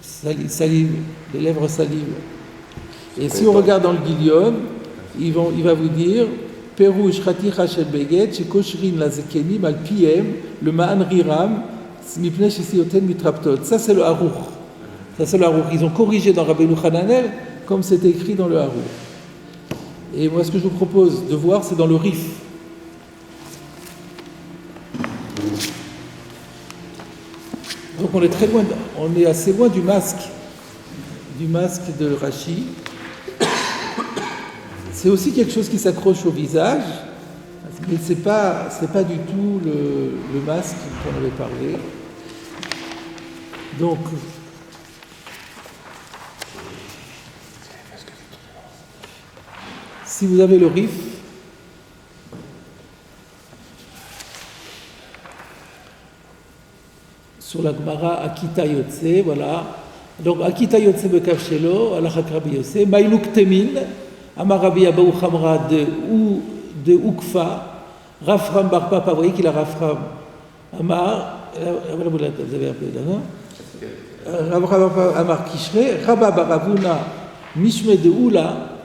salive, les lèvres salive. Et si on regarde dans le Gilion, il va vous dire Perouche Khaticha Shel Beget, Shekoshrin la Zekenim al Piem, le Ma'an Riram, Mipnei Shesioten Mitraptot. Ça, c'est le Harour. Ils ont corrigé dans Rabbeinu Hananel comme c'était écrit dans le Harour. Et moi, ce que je vous propose de voir, c'est dans le Rif. Donc on est très loin, on est assez loin du masque de Rashi. C'est aussi quelque chose qui s'accroche au visage, mais c'est pas du tout le masque qu'on avait parlé. Donc si vous avez le Rif, sur la Gemara Akita Yotse, voilà. Donc Akita Yotse Bekav Shelo, Alachak Rabbi Yose, Maïlouk Temin, Amar Rabbi Abaou Khamra de Ukfa, Rafram Bar Papa, vous voyez qu'il a Rafram. Amar, vous avez un peu d'accord. Rafram Amar Kishre, Rabba Baravuna, Mishme de Oula.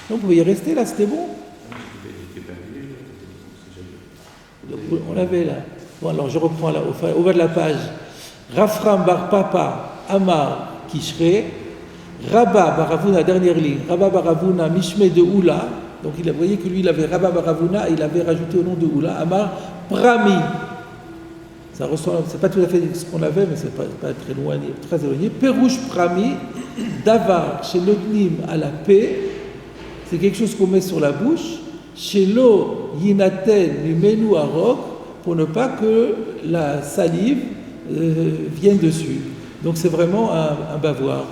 Donc vous pouvez y rester là, c'était bon. On l'avait là. Bon, alors je reprends là, au bas de la page. Rafram Bar Papa Amar Kishre, Rabba Baravuna, dernière ligne, Rabba Baravuna Mishme de Oula. Donc vous voyez que lui il avait Rabba Baravuna et il avait rajouté au nom de Oula Amar Prami. Ça ressemble, c'est pas tout à fait ce qu'on avait, mais c'est pas très loin, très éloigné. Perouche Prami, Davar, chez Notnim à la paix, c'est quelque chose qu'on met sur la bouche. Chez l'eau Yinaten Mimenu Arok, pour ne pas que la salive vienne dessus. Donc c'est vraiment un bavoir.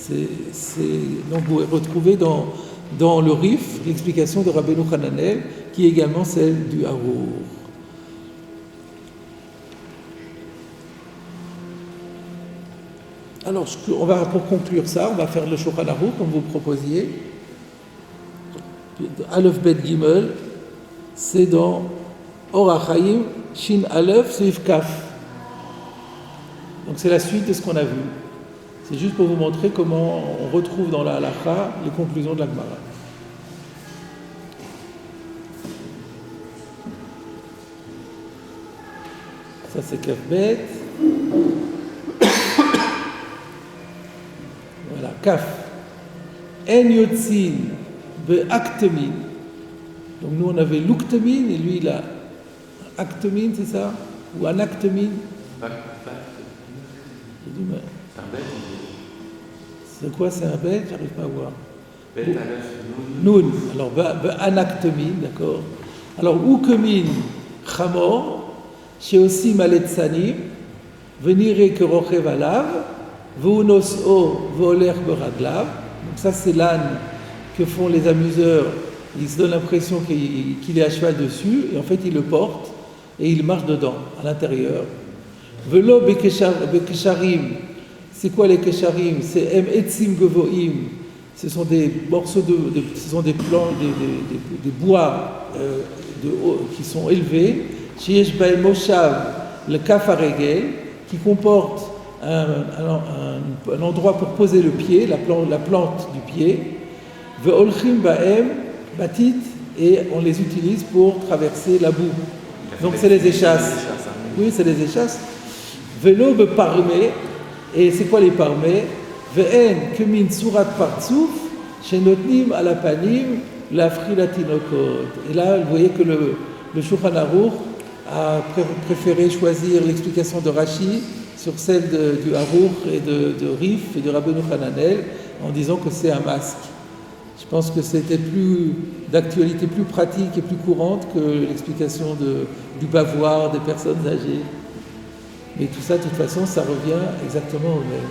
Donc vous retrouvez dans le Rif l'explication de Rabbeinu Hananel, qui est également celle du Harour. Alors pour conclure ça, on va faire le Shulchan Aruch comme vous proposiez. Aleph Bet Gimel, c'est dans Or HaChaim, Shin Aleph, Seif Kaf. Donc c'est la suite de ce qu'on a vu. C'est juste pour vous montrer comment on retrouve dans la Halacha les conclusions de la Gemara. Ça c'est Kaf Bet. Voilà, Kaf. En Yotzin Be'aktemin. Donc nous on avait l'uktemin et lui il a actemin, c'est ça? Ou anactemin? C'est quoi, c'est un bête? J'arrive pas à voir. Noun. Alors anactemin, d'accord. Alors ukemin chamor, chez aussi maletzanim, venire que rochev alav, veunos o voler beraglav. Donc ça c'est l'âne que font les amuseurs. Il se donne l'impression qu'il est à cheval dessus, et en fait il le porte, et il marche dedans, à l'intérieur. Velo bekesharim. C'est quoi les kesharim? C'est em etzim gevoim. Ce sont des morceaux ce sont des plants, des bois qui sont élevés. Sheyesh bahem moshav le kafaregel, qui comporte un endroit pour poser le pied, la plante du pied. Ve'olchim bahem batit, et on les utilise pour traverser la boue. Donc c'est les échasses. Oui, c'est les échasses. Velo beparmé, et c'est quoi les parmés? Ve'en kemin surat partsouf, shenotnim ala panim lafri latinokot. Et là, vous voyez que le Shulchan Aruch a préféré choisir l'explication de Rashi sur celle du Aruch et de Rif et de Rabbeinu Hananel, en disant que c'est un masque. Je pense que c'était plus d'actualité, plus pratique et plus courante que l'explication du bavoir des personnes âgées. Mais tout ça, de toute façon, ça revient exactement au même.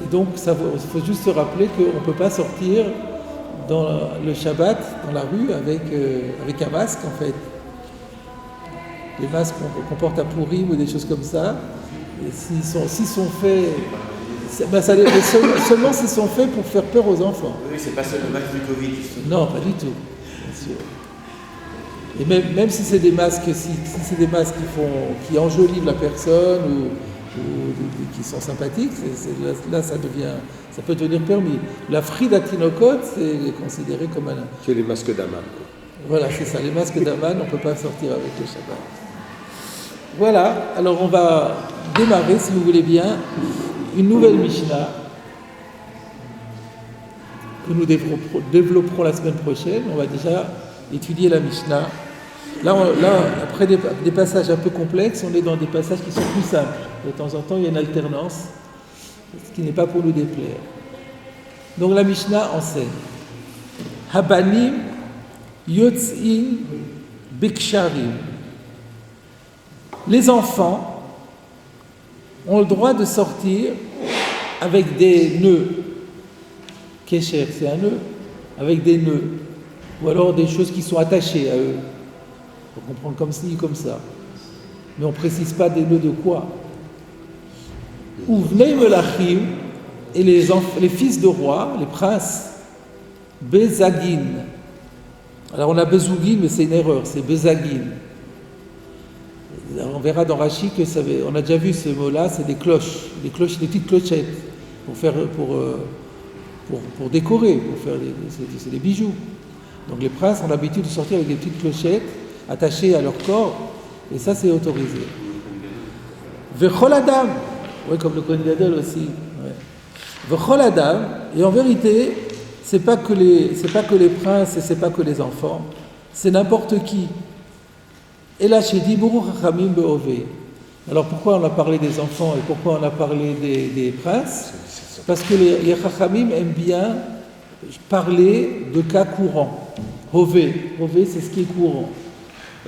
Et donc, il faut juste se rappeler qu'on ne peut pas sortir dans le Shabbat, dans la rue, avec un masque, en fait. Les masques qu'on porte à Pourim ou des choses comme ça, s'ils sont faits... seulement s'ils sont faits pour faire peur aux enfants. Oui, c'est pas seulement le masque du Covid. Non, pas du tout, bien sûr. Et même si c'est des masques, si c'est des masques qui enjolivent la personne ou qui sont sympathiques, là ça peut devenir permis. La frida tinokot, c'est considéré comme un... C'est les masques d'Aman. Voilà, c'est ça, les masques d'Aman, on ne peut pas sortir avec le Shabbat. Voilà, alors on va démarrer, si vous voulez bien, une nouvelle Mishnah que nous développerons la semaine prochaine. On va déjà étudier la Mishnah. Là, après des passages un peu complexes, on est dans des passages qui sont plus simples. De temps en temps, il y a une alternance, ce qui n'est pas pour nous déplaire. Donc la Mishnah enseigne Habanim yotzin beksharim. Les enfants ont le droit de sortir avec des nœuds. Kesher, c'est un nœud, avec des nœuds, ou alors des choses qui sont attachées à eux. On peut comprendre comme ci, comme ça. Mais on ne précise pas des nœuds de quoi. Uvnei melachim, et les fils de rois, les princes, bezagin. Alors on a bezougin, mais c'est une erreur, c'est bezagin. On verra dans Rashi que on a déjà vu ce mot-là, c'est des cloches, des petites clochettes pour décorer, c'est des bijoux. Donc les princes ont l'habitude de sortir avec des petites clochettes attachées à leur corps, et ça c'est autorisé. Vechol adam, oui, comme le Kohen Gadol aussi. Vechol adam, et en vérité, c'est pas que les princes et c'est pas que les enfants, c'est n'importe qui. Et là, chez Diburu Chachamim Be'ove. Alors pourquoi on a parlé des enfants et pourquoi on a parlé des princes? Parce que les Chachamim aiment bien parler de cas courants. Hove, c'est ce qui est courant.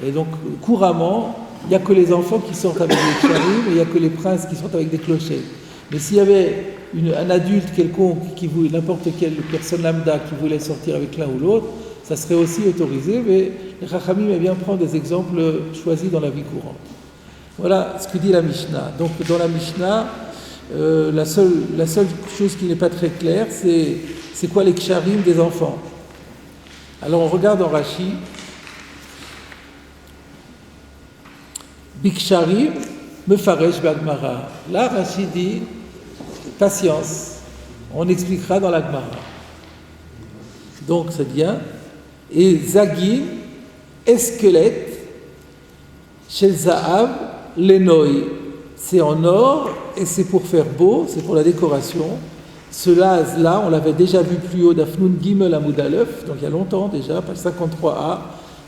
Et donc, couramment, il n'y a que les enfants qui sortent avec des charim et il n'y a que les princes qui sortent avec des clochettes. Mais s'il y avait un adulte quelconque, n'importe quelle personne lambda qui voulait sortir avec l'un ou l'autre, ça serait aussi autorisé, mais les Chachamim aiment bien prendre des exemples choisis dans la vie courante. Voilà ce que dit la Mishnah. Donc dans la Mishnah, la seule chose qui n'est pas très claire, c'est quoi les ksharim des enfants. Alors on regarde en Rashi. Biksharim mefaresh b'agmara. Là, Rashi dit, patience, on expliquera dans la Gemara. Donc c'est bien. Et Zagin, squelette, chez Zahav, l'Enoi. C'est en or et c'est pour faire beau, c'est pour la décoration. Cela, on l'avait déjà vu plus haut d'Afnoun Gimel Amoud Aleph, donc il y a longtemps déjà, page 53a.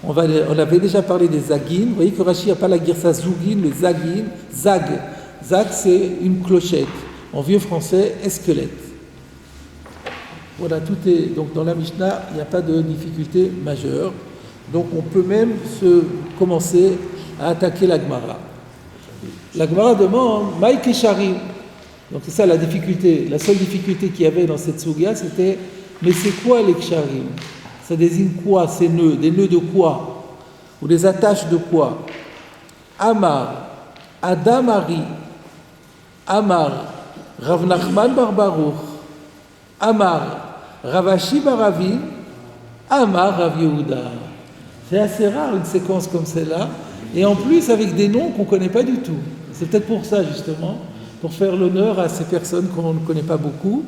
On avait déjà parlé des Zagin. Vous voyez que Rashi n'a pas la girsa Zougin, le Zagin. Zag. Zag, c'est une clochette. En vieux français, squelette. Voilà, tout est. Donc dans la Mishnah, il n'y a pas de difficulté majeure. Donc on peut même commencer à attaquer la Gemara. La Gemara demande Maï Kesharim. Donc c'est ça la difficulté. La seule difficulté qu'il y avait dans cette Sugia, c'était mais c'est quoi les Ksharim? Ça désigne quoi ces nœuds? Des nœuds de quoi? Ou des attaches de quoi? Amar, Adamari, Amar Rav Nachman bar Baruch, Amar Rav Ashi bar Avi, Amar Rav Yehuda. C'est assez rare une séquence comme celle-là, et en plus avec des noms qu'on ne connaît pas du tout. C'est peut-être pour ça justement, pour faire l'honneur à ces personnes qu'on ne connaît pas beaucoup.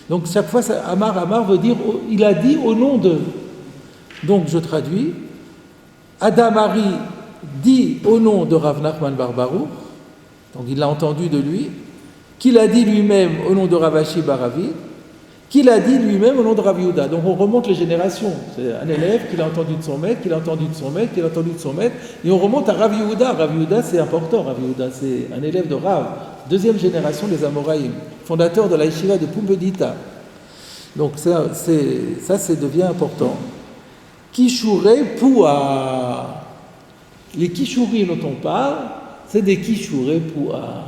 Donc chaque fois, Amar veut dire, il a dit au nom de. Donc je traduis, Adamari dit au nom de Rav Nachman bar Baruch, donc il l'a entendu de lui, qu'il a dit lui-même au nom de Rav Ashi bar Avi, qu'il a dit lui-même au nom de Rav Yehuda. Donc on remonte les générations. C'est un élève qui l'a entendu de son maître, qui l'a entendu de son maître, qui l'a entendu de son maître, et on remonte à Rav Yehuda. Rav Yehuda, c'est important. Rav Yehuda, c'est un élève de Rav, deuxième génération des Amoraïm, fondateur de la yeshiva de Pumbedita. Donc ça devient important. Kishurei Pua. Les Kishurim dont on parle, c'est des Kishurei Pua.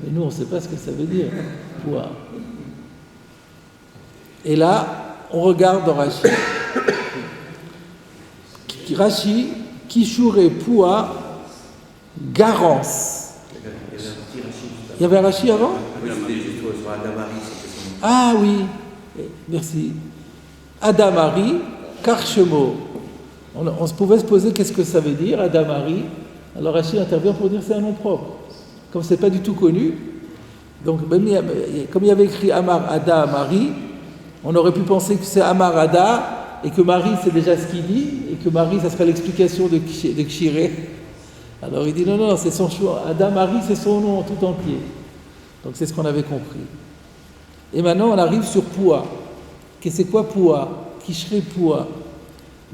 Mais nous, on ne sait pas ce que ça veut dire, Pua. Et là, on regarde dans Rashi. Rashi, Kishurei Pua, Garance. Il y avait un Rashi avant ? Oui, c'était juste sur Adamari, c'était son nom. Ah oui, merci. Adamari, Karchemo. On pouvait se poser qu'est-ce que ça veut dire, Adamari. Alors Rashi intervient pour dire c'est un nom propre. Comme c'est pas du tout connu, donc comme il y avait écrit Amar Ada Mari, on aurait pu penser que c'est Amar Ada et que Marie c'est déjà ce qu'il dit et que Marie ça serait l'explication de Kshiré. Alors il dit non, c'est son choix. Ada Mari c'est son nom tout entier. Donc c'est ce qu'on avait compris. Et maintenant on arrive sur Pua. C'est quoi Pua? Kishre Pua.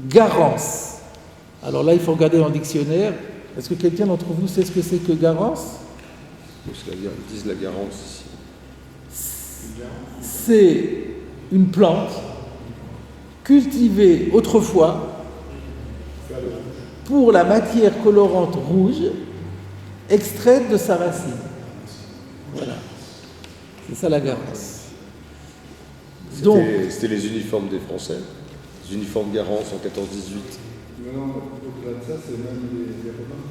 Garance. Alors là il faut regarder dans le dictionnaire. Est-ce que quelqu'un d'entre vous sait ce que c'est que garance? Ils disent la garance ici. C'est une plante cultivée autrefois pour la matière colorante rouge extraite de sa racine. Voilà. C'est ça la garance. Donc, c'était les uniformes des Français, les uniformes Garance en 14-18. Non, au-delà de ça, c'est même les Romains.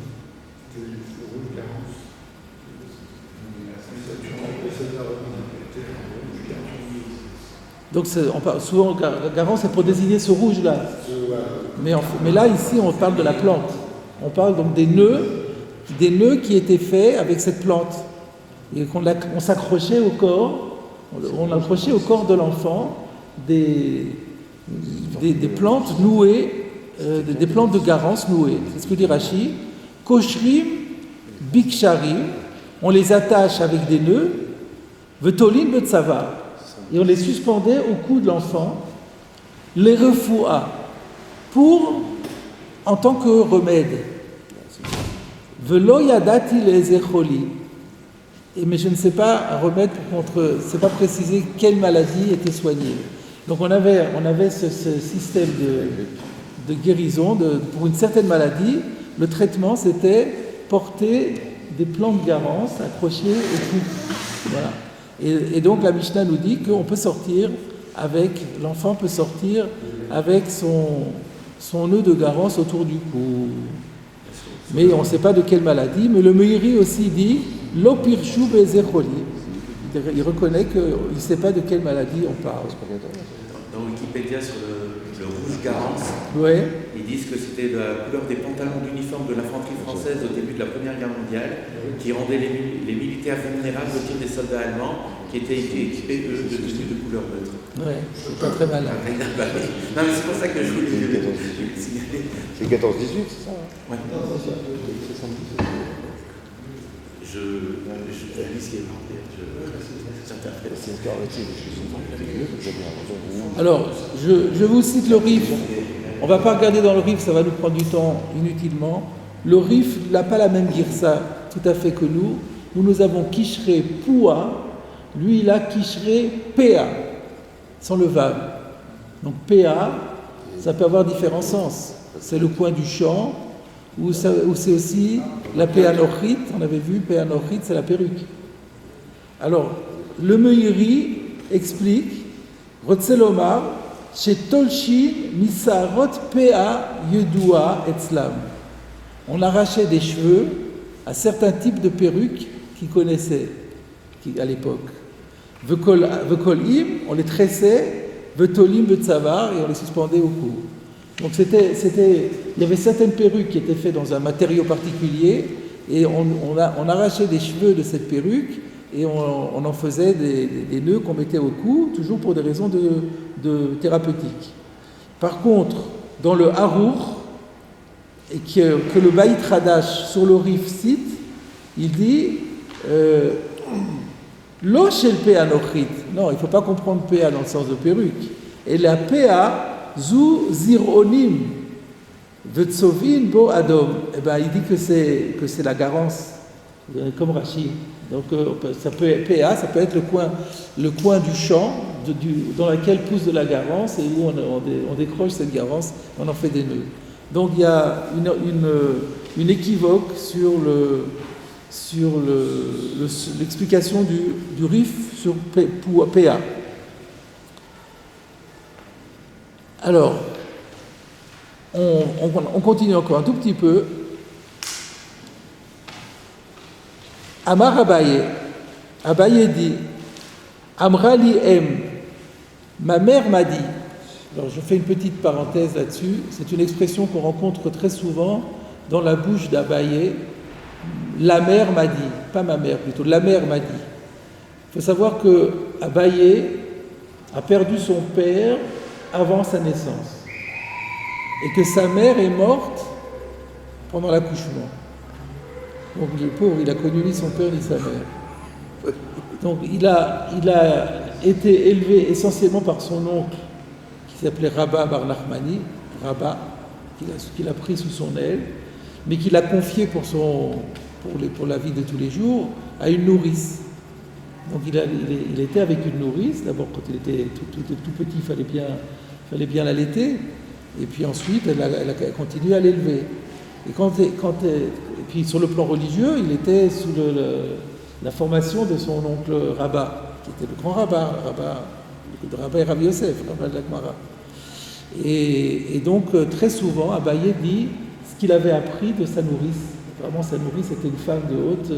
C'était le rouge Garance. donc on parle souvent garance, c'est pour désigner ce rouge-là. Mais là, ici, on parle de la plante. On parle donc des nœuds qui étaient faits avec cette plante. Et on s'accrochait au corps, on accrochait au corps de l'enfant des plantes nouées, des plantes de garance nouées. C'est ce que dit Rashi. Koshrim, biksharim, on les attache avec des nœuds, vetolin betzava, et on les suspendait au cou de l'enfant, les refoua, en tant que remède. Velo yadati les echoli. Mais je ne sais pas, un remède c'est pas précisé quelle maladie était soignée. Donc on avait ce système de guérison pour une certaine maladie. Le traitement, c'était porter des plantes de garance accrochées au cou. Voilà. Et donc la Mishnah nous dit qu'on peut sortir l'enfant peut sortir avec son nœud de garance autour du cou. Mais on ne sait pas de quelle maladie. Mais le Meiri aussi dit l'opirshu bezecholi. Il reconnaît qu'il ne sait pas de quelle maladie on parle. Dans Wikipédia, sur le rouge Garance, ouais. Ils disent que c'était la couleur des pantalons d'uniforme de l'infanterie française au début de la Première Guerre mondiale qui rendait les militaires vulnérables au tir des soldats allemands qui étaient équipés de tenues de couleur neutre. Ouais, c'est pas très malin. Non, mais c'est pour ça que je voulais signaler. C'est 14-18, c'est ça? Ouais. Je lis ce qui est marqué. J'interprète. Alors, je vous cite le Rif. On ne va pas regarder dans le Rif, ça va nous prendre du temps inutilement. Le Rif n'a pas la même girsa tout à fait que nous. Nous avons Kishre Pua, lui il a Kishre Pea, sans le vav. Donc Pea, ça peut avoir différents sens. C'est le coin du champ, ou c'est aussi la Péanochit. On avait vu, Péanochit, c'est la perruque. Alors, le Meiri explique, Rotzelomar, chez Tolshin, Misarot Pea Yedua Etzlam. On arrachait des cheveux à certains types de perruques qui connaissaient à l'époque. Vekolim, on les tressait, Vetolim, Vetsavar, et on les suspendait au cou. Donc il y avait certaines perruques qui étaient faites dans un matériau particulier, et on arrachait des cheveux de cette perruque, et on en faisait des nœuds qu'on mettait au cou, toujours pour des raisons de thérapeutiques. Par contre, dans le Harour, et que le Baït Hadash sur le Rif cite, il dit Lo shel Pea nochrit. Non, il ne faut pas comprendre Pea dans le sens de perruque. Et la Pea zu zironim vetsovin bo adom. Eh ben, il dit que c'est la garance, comme Rachid. Donc ça peut être le coin du champ dans lequel pousse de la garance et où on décroche cette garance, on en fait des nœuds. Donc il y a une équivoque sur l'explication du Rif sur PA. Alors, on continue encore un tout petit peu. Amar Abaye dit, Amrali ma mère m'a dit. Alors je fais une petite parenthèse là-dessus, c'est une expression qu'on rencontre très souvent dans la bouche d'Abaye. La mère m'a dit, pas ma mère plutôt, la mère m'a dit. Il faut savoir que Abaye a perdu son père avant sa naissance et que sa mère est morte pendant l'accouchement. Donc le pauvre, il a connu ni son père ni sa mère. Donc il a été élevé essentiellement par son oncle qui s'appelait Rabba Bar Nachmani, Rabba, qu'il a pris sous son aile, mais qu'il a confié pour la vie de tous les jours à une nourrice. Donc il était avec une nourrice. D'abord, quand il était tout petit, il fallait bien l'allaiter, et puis ensuite elle a continué à l'élever. Et puis sur le plan religieux, il était sous la formation de son oncle Rabba, qui était le grand Rabba et Rabbi Yosef, Rabba de la Gemara. Et donc très souvent, Abaye dit ce qu'il avait appris de sa nourrice. Vraiment, sa nourrice était une femme de haute,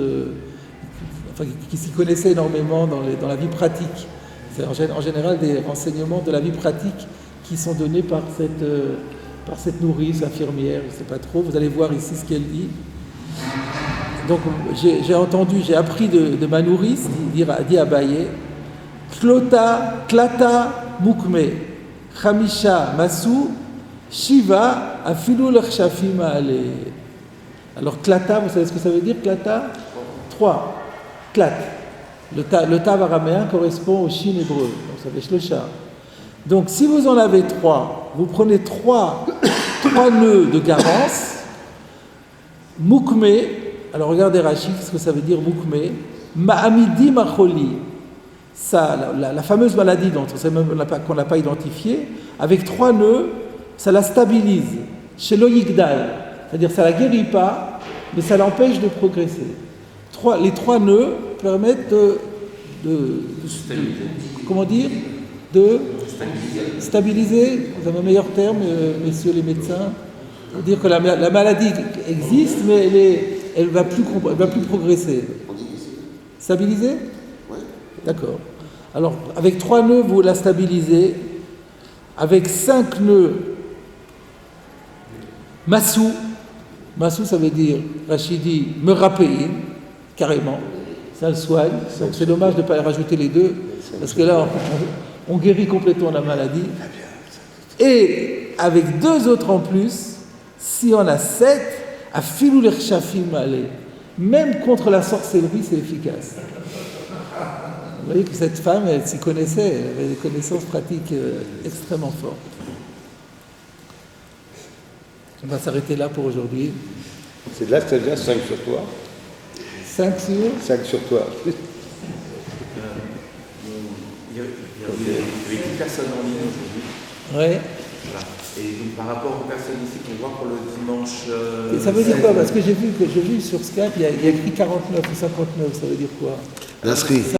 qui s'y connaissait énormément dans la vie pratique. C'est en général des renseignements de la vie pratique qui sont donnés par cette nourrice, infirmière, je ne sais pas trop. Vous allez voir ici ce qu'elle dit. Donc j'ai appris de ma nourrice, dit Abaye, Klata mukme, Khamisha masu, Shiva afilu l'chafim ale. Alors klata, vous savez ce que ça veut dire, klata? 3. Klat. Le tav araméen correspond au shin hébreu, donc ça fait shlosha. Donc si vous en avez 3, vous prenez 3 nœuds de garance, mukme, alors regardez Rachid, ce que ça veut dire mukme, ma'amidi macholi, ça, la fameuse maladie qu'on n'a pas identifiée, avec 3 nœuds, ça la stabilise, chez l'oyigdal, c'est-à-dire ça la guérit pas, mais ça l'empêche de progresser. Les 3 nœuds permettent de stabiliser, vous avez un meilleur terme, messieurs les médecins, pour dire que la maladie existe, mais elle va plus progresser. Stabiliser ? Oui. D'accord. Alors, avec 3 nœuds, vous la stabilisez. Avec 5 nœuds, massou, ça veut dire, Rachidi, me rapéine, carrément, ça le soigne. Donc c'est dommage de ne pas rajouter les 2, parce que là, on guérit complètement la maladie. Et avec 2 autres en plus, si on a 7, à filou l'erchafim aller, même contre la sorcellerie, c'est efficace. Vous voyez que cette femme, elle s'y connaissait, elle avait des connaissances pratiques extrêmement fortes. On va s'arrêter là pour aujourd'hui. C'est là, c'est déjà 5 sur toi. 5 sur 5 sur toi. Il y avait 10 personnes en ligne aujourd'hui. Ouais. Voilà. Et donc, par rapport aux personnes ici qu'on voit pour le dimanche. Et ça veut dire quoi? Parce que j'ai vu sur Skype, il y a écrit 49 ou 59, ça veut dire quoi? L'inscrit.